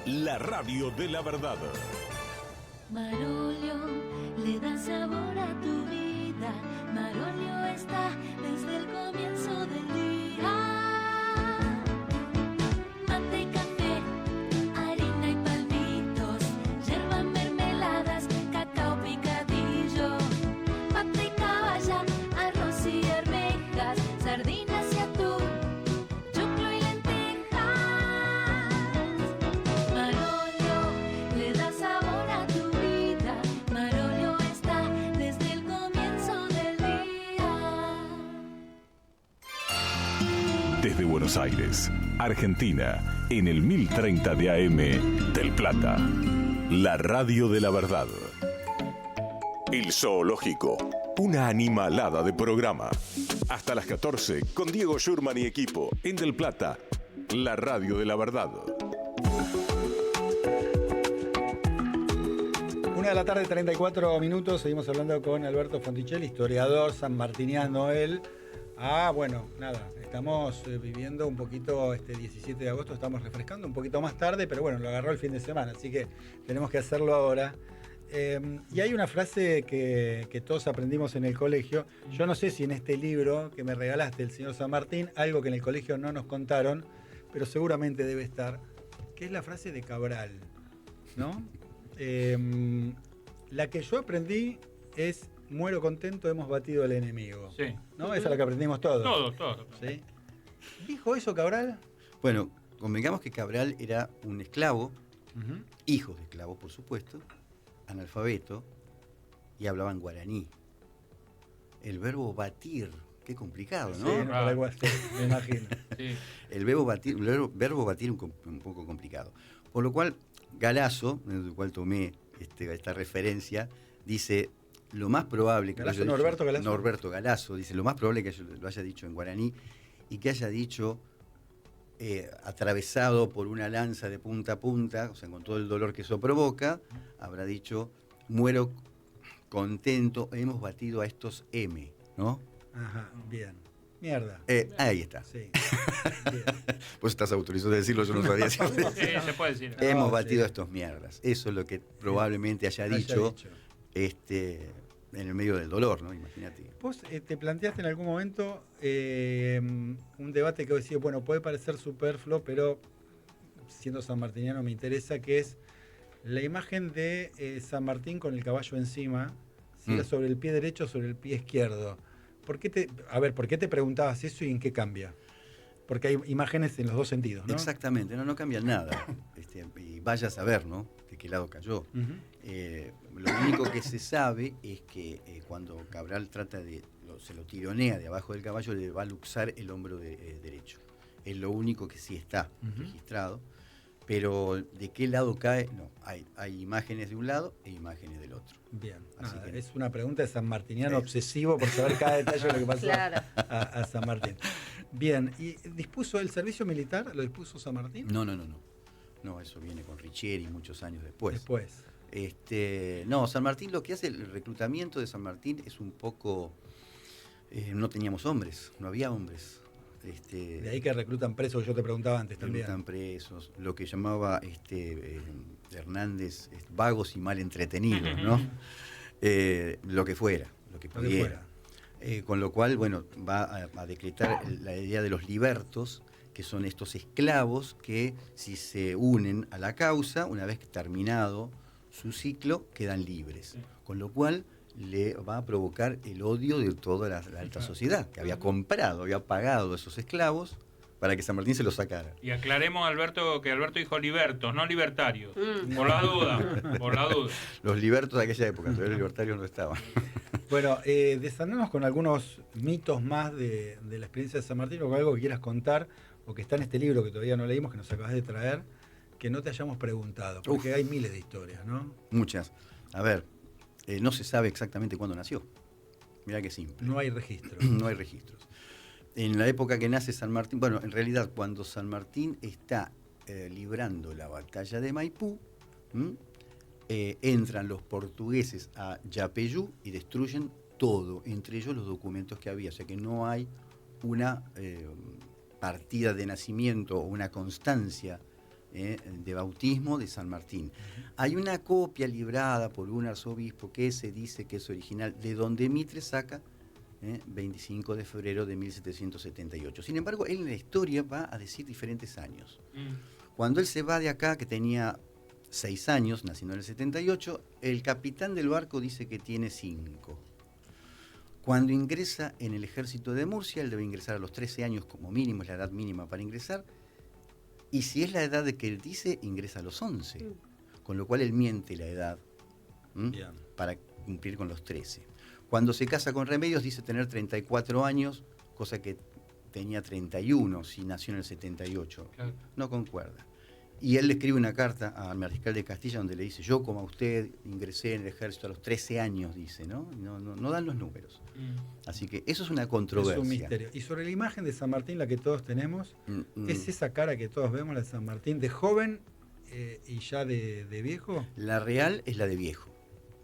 la radio de la verdad. Marolio le da sabor a tu vida. Marolio está desde el comienzo del día. Desde Buenos Aires, Argentina, en el 1030 de AM del Plata, la radio de la verdad. El Zoológico, una animalada de programa. Hasta las 14, con Diego Schurman y equipo, en Del Plata, la radio de la verdad. 1:34 PM, seguimos hablando con Alberto Fonticelli, historiador sanmartiniano él. Bueno, nada, estamos viviendo un poquito, este 17 de agosto estamos refrescando un poquito más tarde, pero bueno, lo agarró el fin de semana, así que tenemos que hacerlo ahora. Y hay una frase que todos aprendimos en el colegio. Yo no sé si en este libro que me regalaste, el señor San Martín, algo que en el colegio no nos contaron, pero seguramente debe estar, que es la frase de Cabral, ¿no? La que yo aprendí es: muero contento, hemos batido al enemigo. Sí. ¿No? Esa es la que aprendimos todos. Todos. ¿Sí? ¿Dijo eso Cabral? Bueno, convengamos que Cabral era un esclavo, hijo de esclavos, por supuesto, analfabeto, y hablaba en guaraní. El verbo batir, qué complicado, ¿no? Sí, algo así, me imagino. Sí. El verbo batir un poco complicado. Por lo cual, Galasso, del cual tomé esta referencia, dice: lo más probable que ¿Galazo, lo haya dicho, Norberto Galazo? Norberto Galazo, dice, lo más probable que lo haya dicho en guaraní y que haya dicho atravesado por una lanza de punta a punta, o sea, con todo el dolor que eso provoca, habrá dicho, muero contento, hemos batido a estos M, ¿no? Ajá, bien. Mierda. Ahí está. Sí. Vos estás autorizado a decirlo, yo no sabía si Sí, se puede decir. hemos batido a estos mierdas. Eso es lo que probablemente haya dicho. En el medio del dolor, ¿no? Imagínate. Vos te planteaste en algún momento un debate que vos decías, bueno, puede parecer superfluo, pero siendo sanmartiniano me interesa, que es la imagen de San Martín con el caballo encima, si era sobre el pie derecho o sobre el pie izquierdo. ¿Por qué te preguntabas eso y en qué cambia? Porque hay imágenes en los dos sentidos, ¿no? Exactamente, no cambia nada. Y vaya a saber, ¿no? De qué lado cayó. Lo único que se sabe es que cuando Cabral se lo tironea de abajo del caballo, le va a luxar el hombro derecho. Es lo único que sí está registrado. Pero de qué lado cae, no. Hay imágenes de un lado e imágenes del otro. Bien. Es una pregunta de sanmartiniano obsesivo por saber cada detalle de lo que pasó a San Martín. Bien, ¿y dispuso el servicio militar? ¿Lo dispuso San Martín? No. No, eso viene con Richieri muchos años después. No, San Martín lo que hace, el reclutamiento de San Martín es un poco... no teníamos hombres, no había hombres. De ahí que reclutan presos, yo te preguntaba antes también. Reclutan presos, lo que llamaba Hernández, vagos y mal entretenidos, ¿no? Lo que fuera, lo que pudiera. Con lo cual, bueno, va a decretar la idea de los libertos, que son estos esclavos que si se unen a la causa, una vez terminado su ciclo, quedan libres. Con lo cual le va a provocar el odio de toda la alta sociedad, que había comprado, había pagado a esos esclavos para que San Martín se los sacara. Y aclaremos, Alberto, que Alberto dijo libertos, no libertarios. Por la duda. Los libertos de aquella época, todavía los libertarios no estaban. Bueno, desandemos con algunos mitos más de la experiencia de San Martín, o algo que quieras contar, o que está en este libro que todavía no leímos, que nos acabas de traer, que no te hayamos preguntado, porque hay miles de historias, ¿no? Muchas. A ver, no se sabe exactamente cuándo nació. Mirá qué simple. No hay registros. No hay registros. En la época que nace San Martín, bueno, en realidad cuando San Martín está librando la batalla de Maipú, entran los portugueses a Yapeyú y destruyen todo, entre ellos los documentos que había. O sea que no hay una partida de nacimiento o una constancia de bautismo de San Martín. Hay una copia librada por un arzobispo que se dice que es original, de donde Mitre saca 25 de febrero de 1778. Sin embargo, él en la historia va a decir diferentes años. Cuando él se va de acá, que tenía 6 años, naciendo en el 78, el capitán del barco dice que tiene 5. Cuando ingresa en el ejército de Murcia, él debe ingresar a los 13 años como mínimo, es la edad mínima para ingresar, y si es la edad de que él dice, ingresa a los 11, con lo cual él miente la edad para cumplir con los 13. Cuando se casa con Remedios dice tener 34 años, cosa que tenía 31 si nació en el 78. Claro. No concuerda. Y él le escribe una carta al mariscal de Castilla donde le dice, yo como a usted ingresé en el ejército a los 13 años, dice, ¿no? No dan los números. Así que eso es una controversia. Es un misterio. Y sobre la imagen de San Martín, la que todos tenemos, ¿es esa cara que todos vemos, la de San Martín, de joven y ya de viejo? La real es la de viejo,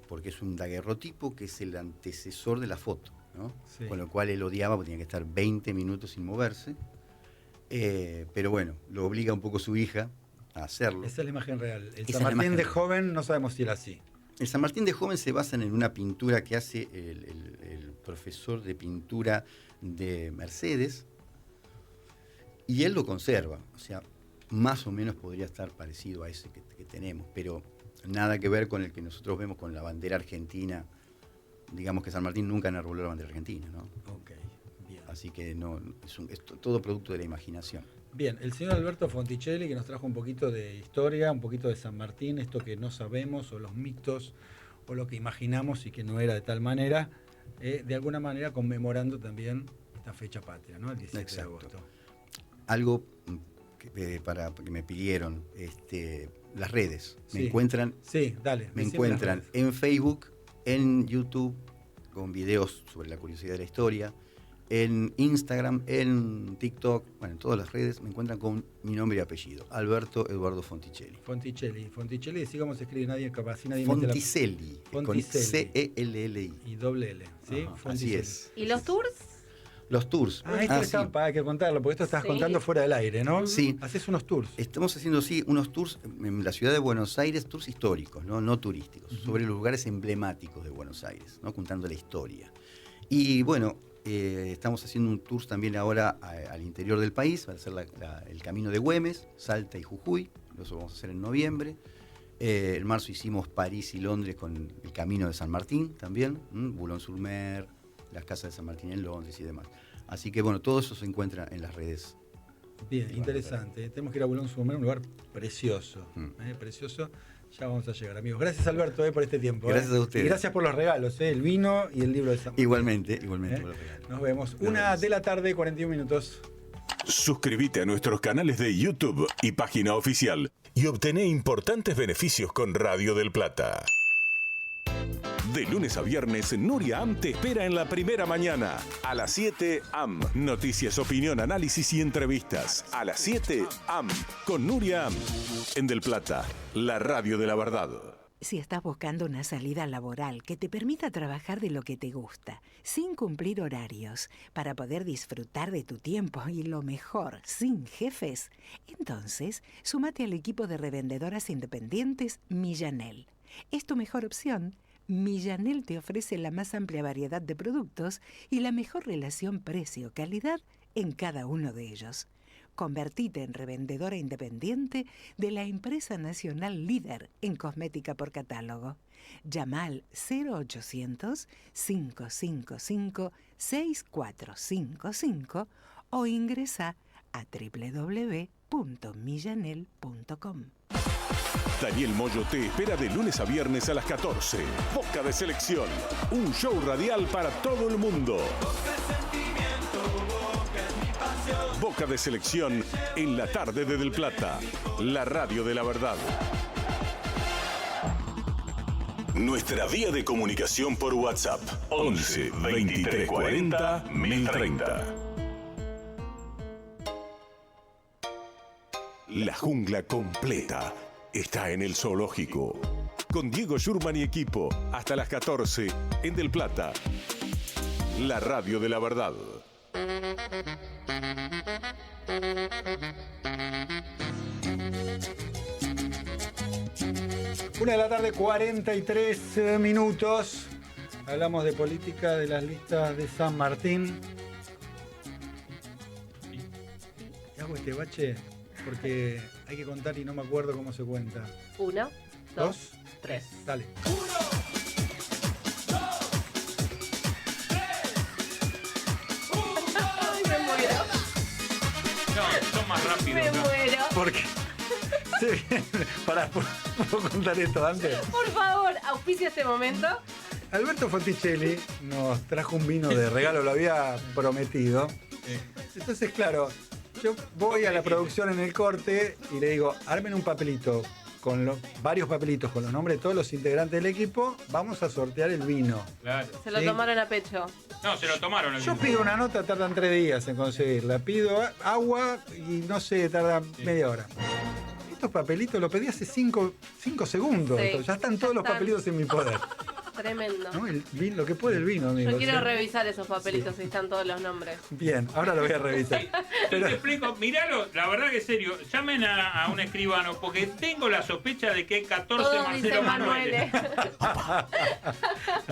porque es un daguerrotipo que es el antecesor de la foto, ¿no? Sí. Con lo cual él odiaba porque tenía que estar 20 minutos sin moverse. Pero bueno, lo obliga un poco su hija a hacerlo. Esa es la imagen real. El San Martín de joven no sabemos si era así. El San Martín de joven se basa en una pintura que hace el profesor de pintura de Mercedes y él lo conserva. O sea, más o menos podría estar parecido a ese que tenemos, pero nada que ver con el que nosotros vemos con la bandera argentina. Digamos que San Martín nunca enarboló la bandera argentina, ¿no? Ok, bien. Así que no, es todo producto de la imaginación. Bien, el señor Alberto Fonticelli, que nos trajo un poquito de historia, un poquito de San Martín, esto que no sabemos, o los mitos, o lo que imaginamos y que no era de tal manera, de alguna manera conmemorando también esta fecha patria, ¿no? El 17 de agosto. Algo para que me pidieron, las redes. Me encuentran, sí, dale, me encuentran en Facebook, en YouTube con videos sobre la curiosidad de la historia, en Instagram, en TikTok, bueno, en todas las redes me encuentran con mi nombre y apellido, Alberto Eduardo Fonticelli. Fonticelli, decía cómo se escribe, nadie capaz, nadie Fonticelli, mete con C-E-L-L-I. Y doble L, ¿sí? Ajá, así es. ¿Y los tours? Los tours. Esto hay que contarlo, porque esto estás contando fuera del aire, ¿no? Sí. Haces unos tours. Estamos haciendo, sí, unos tours en la ciudad de Buenos Aires, tours históricos, no turísticos, sobre los lugares emblemáticos de Buenos Aires, ¿no? Contando la historia. Y bueno, estamos haciendo un tour también ahora al interior del país, va a ser el camino de Güemes, Salta y Jujuy, eso vamos a hacer en noviembre. En marzo hicimos París y Londres con el camino de San Martín también, Boulogne-sur-Mer, las casas de San Martín en Londres y demás. Así que bueno, todo eso se encuentra en las redes. Bien, interesante. Tenemos que ir a Boulogne-sur-Mer, un lugar precioso. Precioso. Ya vamos a llegar, amigos. Gracias, Alberto, por este tiempo. Gracias a ustedes. Y gracias por los regalos, el vino y el libro de San Martín. Igualmente por los regalos. Nos vemos. 1:00 p.m, 41 minutos. Suscríbete a nuestros canales de YouTube y página oficial y obtené importantes beneficios con Radio del Plata. De lunes a viernes, Nuria Am te espera en la primera mañana. A las 7, AM. Noticias, opinión, análisis y entrevistas. A las 7, AM. Con Nuria Am. En Del Plata, la radio de la verdad. Si estás buscando una salida laboral que te permita trabajar de lo que te gusta, sin cumplir horarios, para poder disfrutar de tu tiempo y lo mejor, sin jefes, entonces súmate al equipo de revendedoras independientes Millanel. Es tu mejor opción. Millanel te ofrece la más amplia variedad de productos y la mejor relación precio-calidad en cada uno de ellos. Convertite en revendedora independiente de la empresa nacional líder en cosmética por catálogo. Llama al 0800-555-6455 o ingresa a www.millanel.com. Daniel Moyo te espera de lunes a viernes a las 14. Boca de Selección, un show radial para todo el mundo. Boca de Selección en la tarde de Del Plata, la radio de la verdad. Nuestra vía de comunicación por WhatsApp: 11 23 40 1030. La jungla completa está en el zoológico. Con Diego Schurman y equipo, hasta las 14, en Del Plata, la radio de la verdad. 1:00 p.m, 43 minutos. Hablamos de política de las listas de San Martín. ¿Y hago este bache? Porque hay que contar y no me acuerdo cómo se cuenta. 1, 2, 3. Dale. 1, 2, 3. Ay, me muero. No, son más rápidos. Me muero. ¿Por qué? ¿Puedo contar esto antes? Por favor, auspicia este momento. Alberto Fonticelli nos trajo un vino de regalo, lo había prometido. Entonces, claro, yo voy a la producción en el corte y le digo, armen un papelito con varios papelitos con los nombres de todos los integrantes del equipo, vamos a sortear el vino. Claro. Se lo tomaron a pecho. No, se lo tomaron. El Yo vino. pido una nota, tardan 3 días en conseguirla. Pido agua y no sé, tarda media hora. Estos papelitos los pedí hace 5 segundos. Sí, ya están todos los papelitos en mi poder. Tremendo. ¿No? El vino, lo que puede el vino, amigo. Yo quiero ¿sí? revisar esos papelitos si están todos los nombres. Bien, ahora lo voy a revisar. Yo te explico, miralo, la verdad que es serio, llamen a un escribano porque tengo la sospecha de que hay 14 Todo Marcelo dice Manueles. A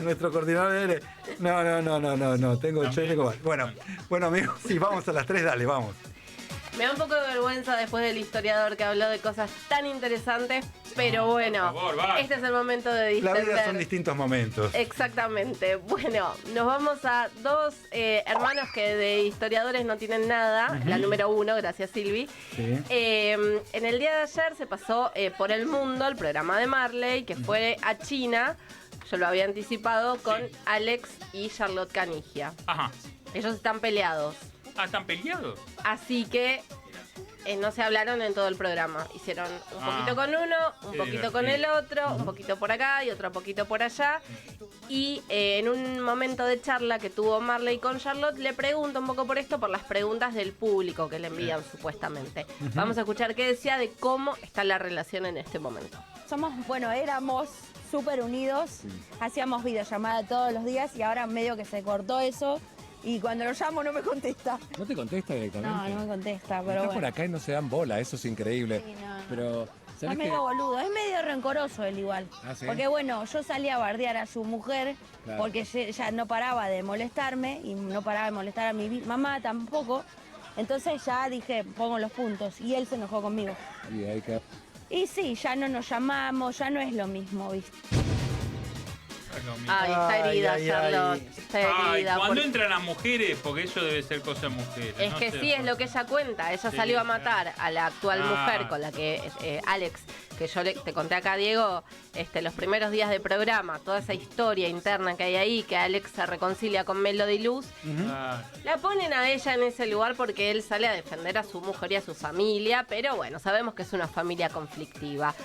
nuestro coordinador de... No, tengo Bueno, amigos, sí, vamos a las 3, dale, vamos. Me da un poco de vergüenza después del historiador que habló de cosas tan interesantes, pero bueno, por favor, este es el momento de La distender. vida son distintos momentos. Exactamente. Bueno, nos vamos a dos hermanos que de historiadores no tienen nada. La número 1, gracias Silvi. Sí. En el día de ayer se pasó por el mundo el programa de Marley, que fue a China. Yo lo había anticipado con Alex y Charlotte Canigia. Ajá. Ellos están peleados. Ah, ¿están peleados? Así que no se hablaron en todo el programa. Hicieron un poquito con uno, un Qué poquito con el otro, un poquito por acá y otro poquito por allá. Y en un momento de charla que tuvo Marley con Charlotte, le pregunta un poco por esto, por las preguntas del público que le envían supuestamente. Vamos a escuchar qué decía de cómo está la relación en este momento. Éramos súper unidos, hacíamos videollamada todos los días y ahora medio que se cortó eso y cuando lo llamo no me contesta. ¿No te contesta directamente? No me contesta, pero Está bueno. por acá y no se dan bola, eso es increíble. Sí, no. Pero, Es ¿sabes qué? medio boludo, es medio rencoroso él igual. ¿Ah, sí? Porque bueno, yo salí a bardear a su mujer Claro. porque ella no paraba de molestarme y no paraba de molestar a mi mamá tampoco. Entonces ya dije, pongo los puntos y él se enojó conmigo. Y hay que... Y sí, ya no nos llamamos, ya no es lo mismo, ¿viste? Ay, está herida, Ay, ay, Charlotte. ay. Está Ay, herida. cuando porque- entran las mujeres, porque eso debe ser cosa de mujeres. Es no que sé, sí, es lo que ella cuenta. Ella Sí, salió a matar a la actual Ah. mujer con la que Alex, que yo te conté acá, Diego, los primeros días de programa, toda esa historia interna que hay ahí, que Alex se reconcilia con Melody Luz, Ah, la ponen a ella en ese lugar porque él sale a defender a su mujer y a su familia, pero bueno, sabemos que es una familia conflictiva.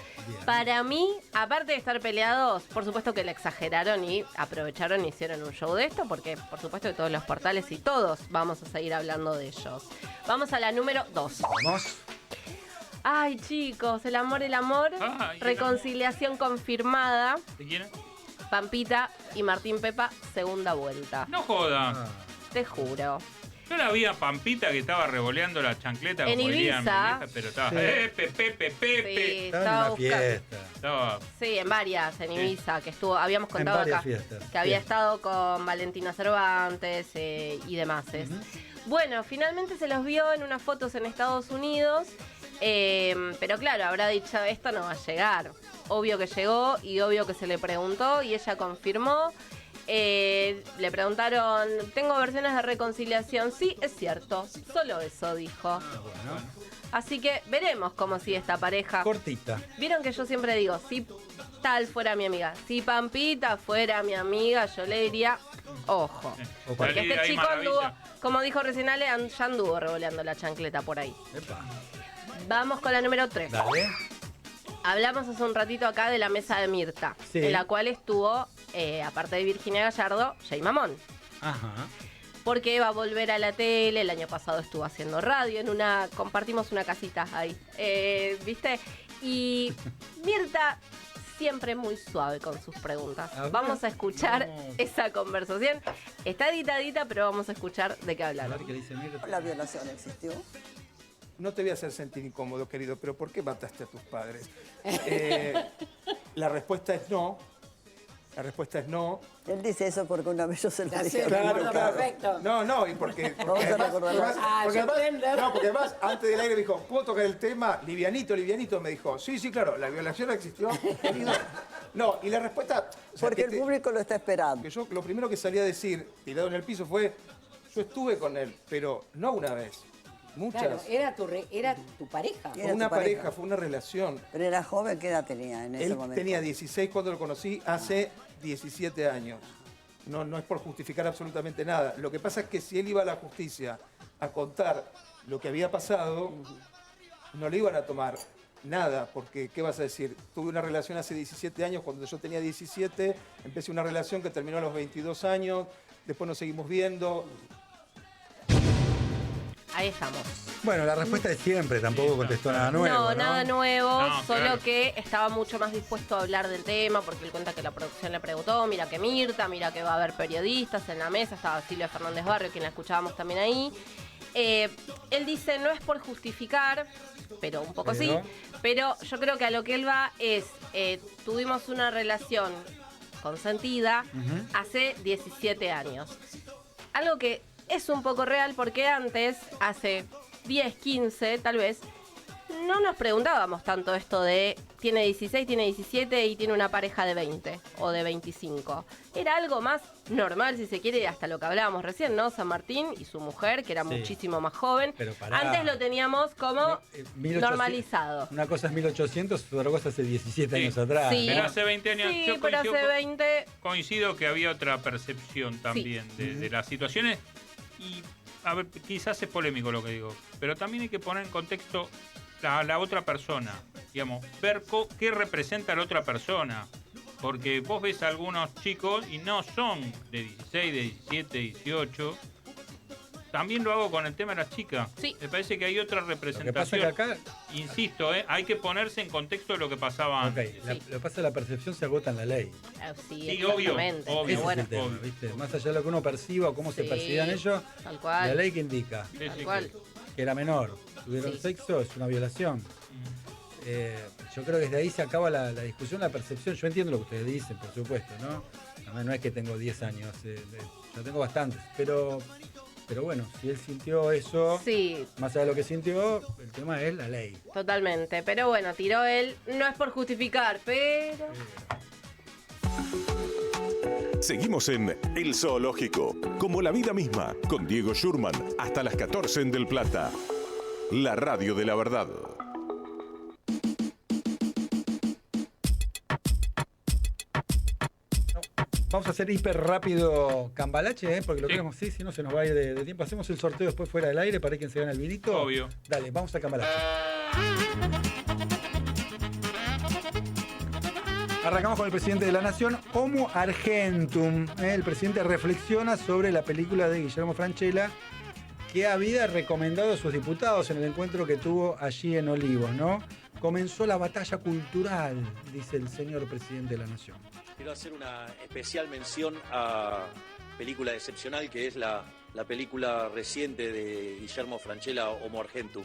Para mí, aparte de estar peleados, por supuesto que le exageraron y aprovecharon y hicieron un show de esto, porque por supuesto que todos los portales y todos vamos a seguir hablando de ellos. Vamos a la número 2. Vamos. Ay, chicos, el amor, Ah, y el reconciliación confirmada. ¿de quién es? Pampita y Martín Pepa, segunda vuelta. No joda. Te juro. Yo la vi a Pampita que estaba revoleando la chancleta En como dirían mi Ibiza. vieja, pero estaba. Sí. Pepe. Sí, Estaba en una buscando- fiesta. Estaba. Sí, en varias, en Sí. Ibiza, que estuvo, habíamos En contado varias acá, fiestas. que había Sí. estado con Valentina Cervantes y demás. Bueno, finalmente se los vio en unas fotos en Estados Unidos, pero claro, habrá dicho, esto no va a llegar. Obvio que llegó y obvio que se le preguntó y ella confirmó. Le preguntaron, ¿tengo versiones de reconciliación? Sí, es cierto, solo eso dijo. Así que veremos cómo sigue esta pareja. Cortita. Vieron que yo siempre digo, si tal fuera mi amiga, si Pampita fuera mi amiga, yo le diría, ojo. Porque Salí de este ahí, chico maravilla. anduvo, como dijo recién Ale, ya anduvo revoleando la chancleta por ahí. Epa. Vamos con la número 3. Dale. Hablamos hace un ratito acá de la mesa de Mirta, Sí. en la cual estuvo, aparte de Virginia Gallardo, Jay Mamón. Ajá. Porque va a volver a la tele, el año pasado estuvo haciendo radio, compartimos una casita ahí, ¿viste? Y Mirta siempre muy suave con sus preguntas. A ver. Vamos a escuchar Vamos. esa conversación. Está editadita, pero vamos a escuchar de qué A hablaron. ver qué dice Mirta. La violación existió. No te voy a hacer sentir incómodo, querido, pero ¿por qué mataste a tus padres? La respuesta es no. La respuesta es no. Él dice eso porque una vez yo se lo dije. Claro. No, y porque Vamos a además, recordarlo. porque además, antes del aire me dijo, ¿puedo tocar el tema? Livianito, me dijo. Sí, claro, la violación existió. querido. No, y la respuesta... o sea, Porque el público lo está esperando. que yo lo primero que salí a decir, tirado en el piso, fue, yo estuve con él, pero no una vez. Muchas. Claro, era tu pareja. Fue una pareja, fue una relación. Pero era joven, ¿qué edad tenía en ese Él momento? tenía 16 cuando lo conocí, hace 17 años. No es por justificar absolutamente nada. Lo que pasa es que si él iba a la justicia a contar lo que había pasado, no le iban a tomar nada, porque ¿qué vas a decir? Tuve una relación hace 17 años, cuando yo tenía 17, empecé una relación que terminó a los 22 años, después nos seguimos viendo. Ahí estamos. Bueno, la respuesta es siempre, tampoco contestó nada nuevo. No, nada nuevo, No, solo claro. que estaba mucho más dispuesto a hablar del tema, porque él cuenta que la producción le preguntó, mira que Mirta, mira que va a haber periodistas en la mesa, estaba Silvia Fernández Barrio, quien la escuchábamos también ahí. Él dice, no es por justificar, pero un poco sí, pero yo creo que a lo que él va es, tuvimos una relación consentida hace 17 años. Algo que es un poco real porque antes, hace 10, 15 tal vez, no nos preguntábamos tanto esto de tiene 16, tiene 17 y tiene una pareja de 20 o de 25. Era algo más normal, si se quiere, hasta lo que hablábamos recién, ¿no? San Martín y su mujer, que era Sí. muchísimo más joven. Pero pará. Antes lo teníamos como 1800. normalizado. Una cosa es 1800, otra cosa hace 17 años atrás. Sí. Pero hace 20 años. Sí, yo pero coincido hace 20... Coincido que había otra percepción también de las situaciones. Y, a ver, quizás es polémico lo que digo, pero también hay que poner en contexto la otra persona. Digamos, ver qué representa la otra persona. Porque vos ves a algunos chicos y no son de 16, de 17, 18. También lo hago con el tema de las chicas. Sí. Me parece que hay otra representación. Lo que pasa que acá... Insisto, hay que ponerse en contexto de lo que pasaba antes. Lo que pasa es que la percepción se agota en la ley. Sí, obvio. Ese es el tema, ¿viste? Más allá de lo que uno perciba o cómo se percibían ellos, tal cual. la ley que indica Tal cual. que era menor, tuvieron sexo, es una violación. Yo creo que desde ahí se acaba la discusión, la percepción. Yo entiendo lo que ustedes dicen, por supuesto, ¿no? Además, no es que tengo 10 años, yo tengo bastantes, pero bueno, si él sintió eso, más allá de lo que sintió, el tema es la ley. Totalmente, pero bueno, tiró él, no es por justificar, pero... Seguimos en El Zoológico, como la vida misma, con Diego Schurman, hasta las 14 en Del Plata. La radio de la verdad. Vamos a hacer hiper rápido cambalache, porque lo queremos, si no se nos va a ir de tiempo. Hacemos el sorteo después fuera del aire para quien se gane el vinito. Obvio. Dale, vamos a cambalache. Arrancamos con el presidente de la Nación, Homo Argentum. El presidente reflexiona sobre la película de Guillermo Francella que había recomendado a sus diputados en el encuentro que tuvo allí en Olivos, ¿no? Comenzó la batalla cultural, dice el señor presidente de la Nación. Quiero hacer una especial mención a película excepcional que es la película reciente de Guillermo Francella, Homo Argentum.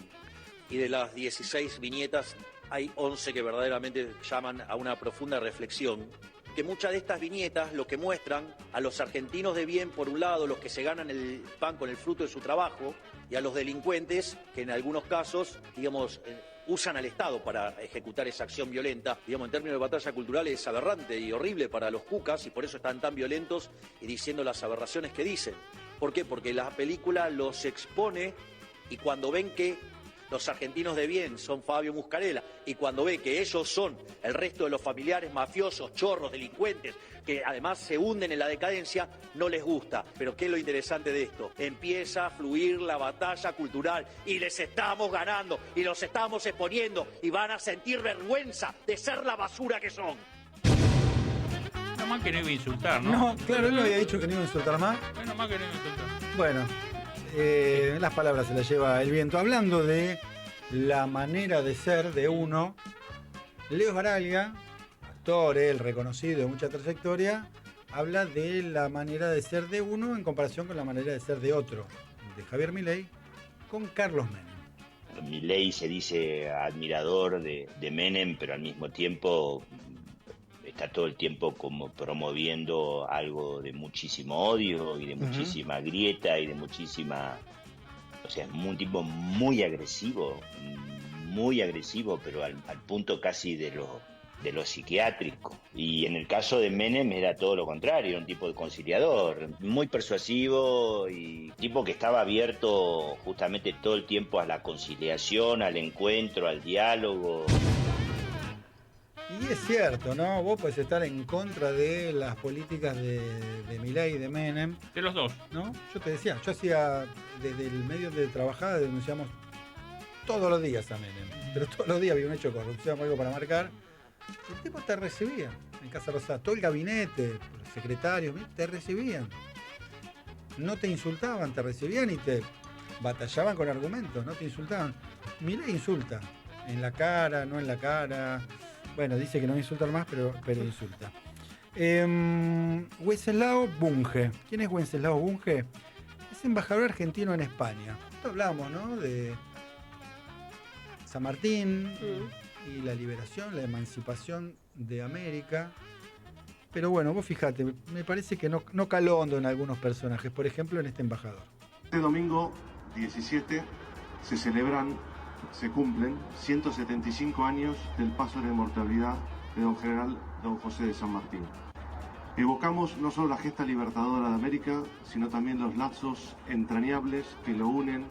Y de las 16 viñetas hay 11 que verdaderamente llaman a una profunda reflexión. Que muchas de estas viñetas lo que muestran a los argentinos de bien, por un lado, los que se ganan el pan con el fruto de su trabajo, y a los delincuentes que en algunos casos, digamos, usan al Estado para ejecutar esa acción violenta. Digamos, en términos de batalla cultural es aberrante y horrible para los cucas y por eso están tan violentos y diciendo las aberraciones que dicen. ¿Por qué? Porque la película los expone y cuando ven que los argentinos de bien son Fabio Muscarella y cuando ve que ellos son el resto de los familiares mafiosos, chorros, delincuentes, que además se hunden en la decadencia, no les gusta. Pero ¿qué es lo interesante de esto? Empieza a fluir la batalla cultural y les estamos ganando y los estamos exponiendo y van a sentir vergüenza de ser la basura que son. Menos mal que no iba a insultar, ¿no? No, claro, él no había dicho que no iba a insultar más. Menos mal que no iba a insultar. Bueno, las palabras se las lleva el viento. Hablando de la manera de ser de uno, Leo Baralga, actor, él reconocido de mucha trayectoria, habla de la manera de ser de uno en comparación con la manera de ser de otro, de Javier Milei con Carlos Menem. Milei se dice admirador de Menem, pero al mismo tiempo está todo el tiempo como promoviendo algo de muchísimo odio y de muchísima grieta y de muchísima... O sea, es un tipo muy agresivo, pero al punto casi de lo psiquiátrico. Y en el caso de Menem era todo lo contrario, era un tipo de conciliador, muy persuasivo y tipo que estaba abierto justamente todo el tiempo a la conciliación, al encuentro, al diálogo. Y es cierto, ¿no? Vos podés estar en contra de las políticas de Milei y de Menem. De los dos. ¿No? Yo te decía, yo hacía, desde el medio de trabajar, denunciamos todos los días a Menem. Pero todos los días había un hecho de corrupción, algo para marcar. El tipo te recibía en Casa Rosada. Todo el gabinete, los secretarios, te recibían. No te insultaban, te recibían y te batallaban con argumentos, no te insultaban. Milei insulta. En la cara, no en la cara. Bueno, dice que no va a insultar más, pero insulta. Wenceslao Bunge. ¿Quién es Wenceslao Bunge? Es embajador argentino en España. Esto hablamos, ¿no? De San Martín y la liberación, la emancipación de América. Pero bueno, vos fijate, me parece que no caló hondo en algunos personajes. Por ejemplo, en este embajador. Este domingo 17 se cumplen 175 años del paso de la inmortalidad de don general don José de San Martín. Evocamos no solo la gesta libertadora de América, sino también los lazos entrañables que lo unen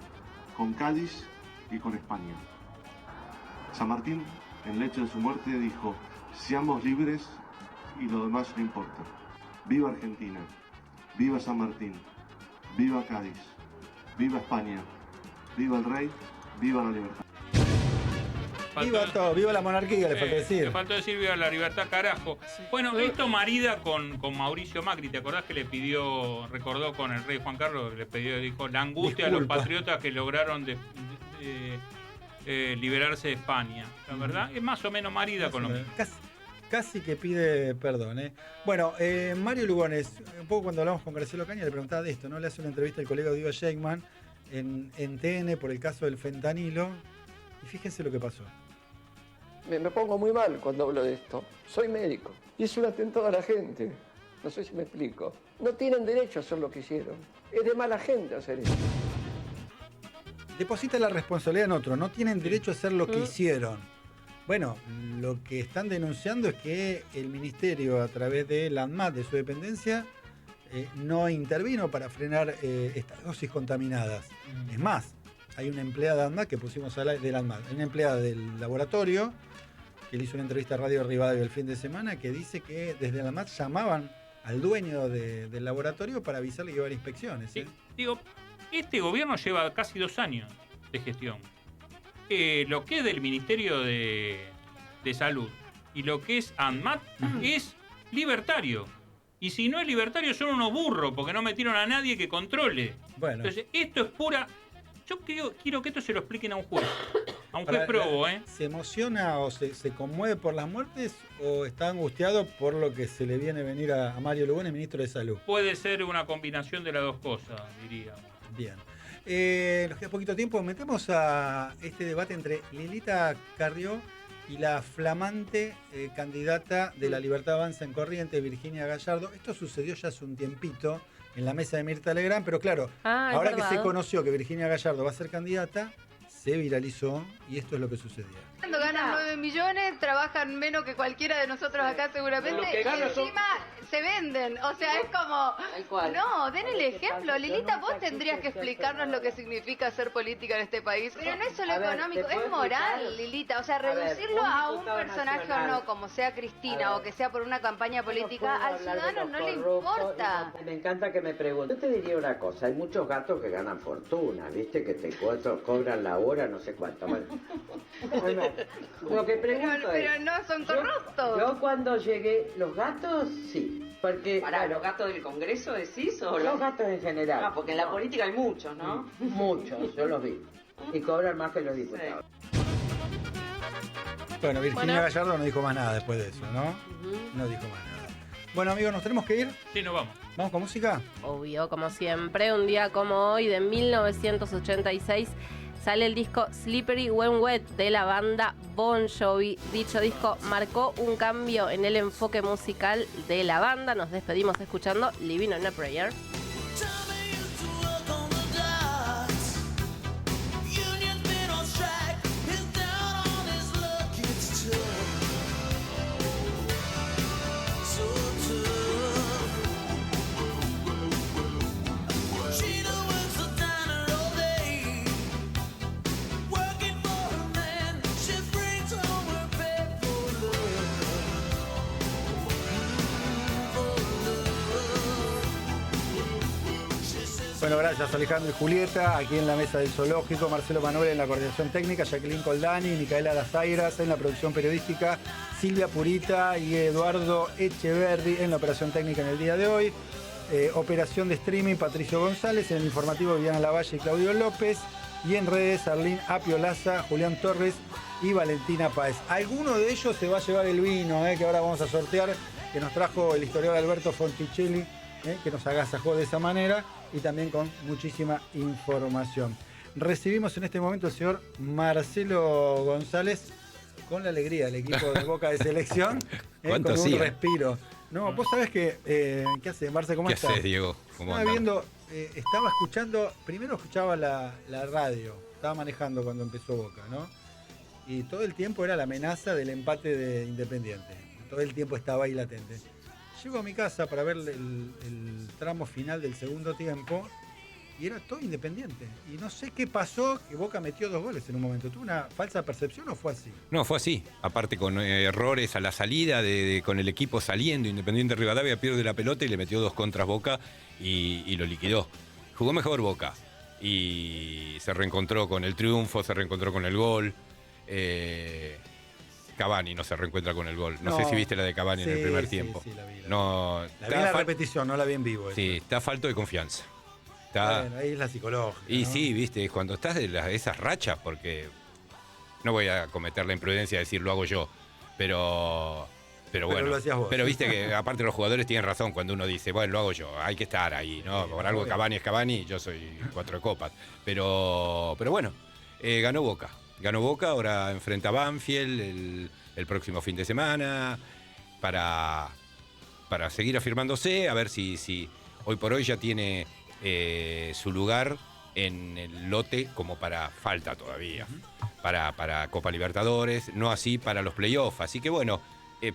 con Cádiz y con España. San Martín, en el hecho de su muerte, dijo: seamos libres y lo demás no importa. Viva Argentina, viva San Martín, viva Cádiz, viva España, viva el rey, viva la libertad. Viva todo, viva la monarquía, le faltó decir. Le faltó decir viva la libertad, carajo. Bueno, esto marida con Mauricio Macri, ¿te acordás que le pidió, recordó con el rey Juan Carlos, le pidió, dijo, la angustia de los patriotas que lograron liberarse de España? La verdad, es más o menos marida con lo mismo. Casi que pide perdón. Bueno, Mario Lugones, un poco cuando hablamos con Graciela Ocaña le preguntaba de esto, ¿no? Le hace una entrevista al colega Diego Sheikman en TN por el caso del fentanilo. Y fíjense lo que pasó. Me pongo muy mal cuando hablo de esto. Soy médico y es un atentado a la gente. No sé si me explico. No tienen derecho a hacer lo que hicieron. Es de mala gente hacer eso. Deposita la responsabilidad en otro. No tienen derecho a hacer lo que hicieron. Bueno, lo que están denunciando es que el ministerio, a través de la ANMAT, de su dependencia, no intervino para frenar estas dosis contaminadas. Es más, hay una empleada de ANMAT que pusimos de la ANMAT, una empleada del laboratorio que le hizo una entrevista a Radio Rivadavia el fin de semana que dice que desde la ANMAT llamaban al dueño del laboratorio para avisarle que iba a haber inspecciones. Sí, digo, este gobierno lleva casi 2 años de gestión. Lo que es del Ministerio de Salud y lo que es ANMAT es libertario. Y si no es libertario son unos burros porque no metieron a nadie que controle. Bueno. Entonces, esto es pura... Yo quiero que esto se lo expliquen a un juez. A un juez probo, ¿Se emociona o se conmueve por las muertes o está angustiado por lo que se le viene a venir a Mario Lugones, ministro de Salud? Puede ser una combinación de las dos cosas, diríamos. Bien. Nos queda poquito tiempo. Metemos a este debate entre Lilita Carrió y la flamante candidata de la Libertad Avanza en Corrientes, Virginia Gallardo. Esto sucedió ya hace un tiempito en la mesa de Mirta Legrand, pero claro, ahora que se conoció que Virginia Gallardo va a ser candidata, se viralizó y esto es lo que sucedía. Cuando ganan 9 millones, trabajan menos que cualquiera de nosotros acá seguramente, y encima se venden, o sea, es como... No, den el ejemplo. Lilita, vos tendrías que explicarnos lo que significa hacer política en este país, pero no es solo económico, es moral, Lilita, o sea, reducirlo a un personaje o no, como sea Cristina o que sea por una campaña política, al ciudadano no le importa. Me encanta que me pregunten. Yo te diría una cosa, hay muchos gatos que ganan fortuna, ¿viste? Que te cobran la hora, no sé cuánto. Bueno, lo que pregunto pero no son corruptos. Yo cuando llegué, los gatos sí. Porque, ¿los gatos del Congreso decís o los gatos en general? Ah, porque en la política hay muchos, ¿no? Muchos, yo los vi. Y cobran más que los diputados. Bueno, Virginia Gallardo no dijo más nada después de eso, ¿no? No dijo más nada. Bueno, amigos, ¿nos tenemos que ir? Sí, nos vamos. ¿Vamos con música? Obvio, como siempre, un día como hoy de 1986 sale el disco Slippery When Wet de la banda Bon Jovi. Dicho disco marcó un cambio en el enfoque musical de la banda. Nos despedimos escuchando Living on a Prayer. Bueno, gracias Alejandro y Julieta, aquí en la mesa del zoológico, Marcelo Manuel en la coordinación técnica, Jacqueline Coldani, Micaela Lazairas en la producción periodística, Silvia Purita y Eduardo Echeverri en la operación técnica en el día de hoy, operación de streaming Patricio González, en el informativo Viviana Lavalle y Claudio López, y en redes Arlín Apiolaza, Julián Torres y Valentina Páez. Alguno de ellos se va a llevar el vino que ahora vamos a sortear, que nos trajo el historiador Alberto Fonticelli, que nos agasajó de esa manera y también con muchísima información. Recibimos en este momento al señor Marcelo González con la alegría del equipo de Boca de Selección, con un respiro. No, vos sabés que, ¿qué haces, Marce? ¿Cómo estás? ¿Qué haces, Diego? ¿Cómo estaba viendo, estaba escuchando, primero escuchaba la radio, estaba manejando cuando empezó Boca, ¿no? Y todo el tiempo era la amenaza del empate de Independiente. Todo el tiempo estaba ahí latente. Llego a mi casa para ver el tramo final del segundo tiempo y era todo Independiente. Y no sé qué pasó, que Boca metió 2 goles en un momento. ¿Tuvo una falsa percepción o fue así? No, fue así. Aparte con errores a la salida, con el equipo saliendo. Independiente Rivadavia pierde la pelota y le metió 2 contras Boca y lo liquidó. Jugó mejor Boca y se reencontró con el triunfo, se reencontró con el gol. Cavani no se reencuentra con el gol. No sé si viste la de Cavani en el primer tiempo. Sí, la vi. No, La vi en la repetición, no la vi en vivo. Sí, está falto de confianza. Bueno, ahí es la psicológica. Y ¿no? sí, viste, cuando estás de esas rachas, porque no voy a cometer la imprudencia de decir lo hago yo, pero bueno, lo hacías vos. Pero viste que aparte los jugadores tienen razón cuando uno dice, bueno, lo hago yo, hay que estar ahí, ¿no? Por algo Cavani es Cavani, yo soy 4 de copas. Pero bueno, ganó Boca. Ganó Boca, ahora enfrenta a Banfield el próximo fin de semana para seguir afirmándose, a ver si hoy por hoy ya tiene su lugar en el lote como para falta todavía, para Copa Libertadores, no así para los playoffs. Así que bueno,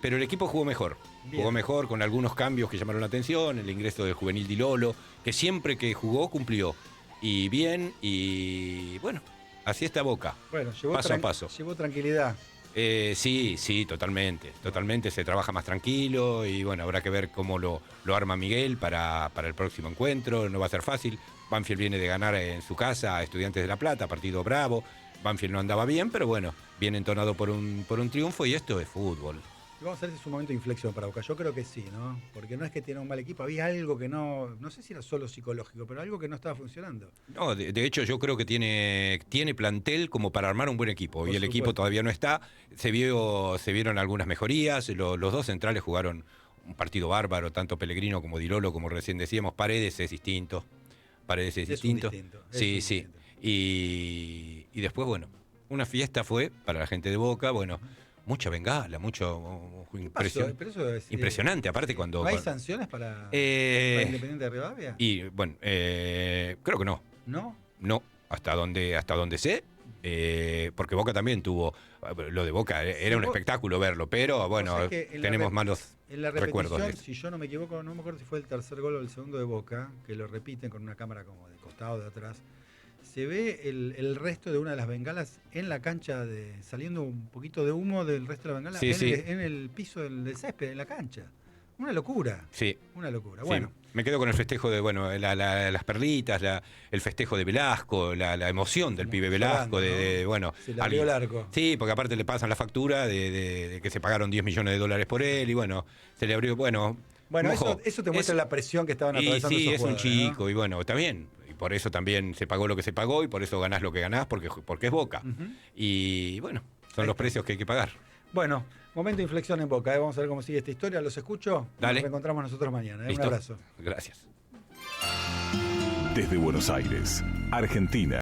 pero el equipo jugó mejor. Bien. Jugó mejor con algunos cambios que llamaron la atención, el ingreso del juvenil Di Lolo, que siempre que jugó cumplió. Y bien, y bueno, así está Boca. Bueno, paso a paso. Llevó tranquilidad. Sí, totalmente. Se trabaja más tranquilo y bueno, habrá que ver cómo lo arma Miguel para el próximo encuentro. No va a ser fácil. Banfield viene de ganar en su casa a Estudiantes de La Plata, partido bravo. Banfield no andaba bien, pero bueno, viene entonado por un triunfo y esto es fútbol. Y vamos a ver si es un momento de inflexión para Boca. Yo creo que sí, ¿no? Porque no es que tiene un mal equipo, había algo que no sé si era solo psicológico, pero algo que no estaba funcionando. No, de hecho yo creo que tiene plantel como para armar un buen equipo y el equipo todavía no está. Se vieron algunas mejorías, los dos centrales jugaron un partido bárbaro, tanto Pellegrino como Di Lolo, como recién decíamos. Paredes es distinto. Sí. Y después, bueno, una fiesta fue para la gente de Boca, bueno, mucha bengala, impresionante, aparte cuando... ¿No hay sanciones para Independiente de Rivadavia? Y bueno, creo que no. ¿No? No, hasta donde sé, porque Boca también tuvo, lo de Boca era un espectáculo verlo, pero bueno, o sea tenemos malos en la recuerdos. Si yo no me equivoco, no me acuerdo si fue el tercer gol o el segundo de Boca, que lo repiten con una cámara como de costado, de atrás. Se ve el resto de una de las bengalas en la cancha, saliendo un poquito de humo del resto de la bengala en el piso del césped, en la cancha. Una locura. Sí. Una locura. Sí. Bueno. Me quedo con el festejo de, las perlitas, el festejo de Velasco, la emoción del pibe Velasco, ¿no? Se le abrió el arco. Sí, porque aparte le pasan la factura de que se pagaron $10 millones por él y bueno, se le abrió, bueno, eso te muestra la presión que estaban atravesando esos jugadores. Sí, es un chico, ¿no? y bueno, está bien. Y por eso también se pagó lo que se pagó y por eso ganás lo que ganás, porque es Boca. Y bueno, son los precios que hay que pagar. Bueno, momento de inflexión en Boca. Vamos a ver cómo sigue esta historia. Los escucho. Dale. Nos reencontramos nosotros mañana. ¿Listo? Un abrazo. Gracias. Desde Buenos Aires, Argentina.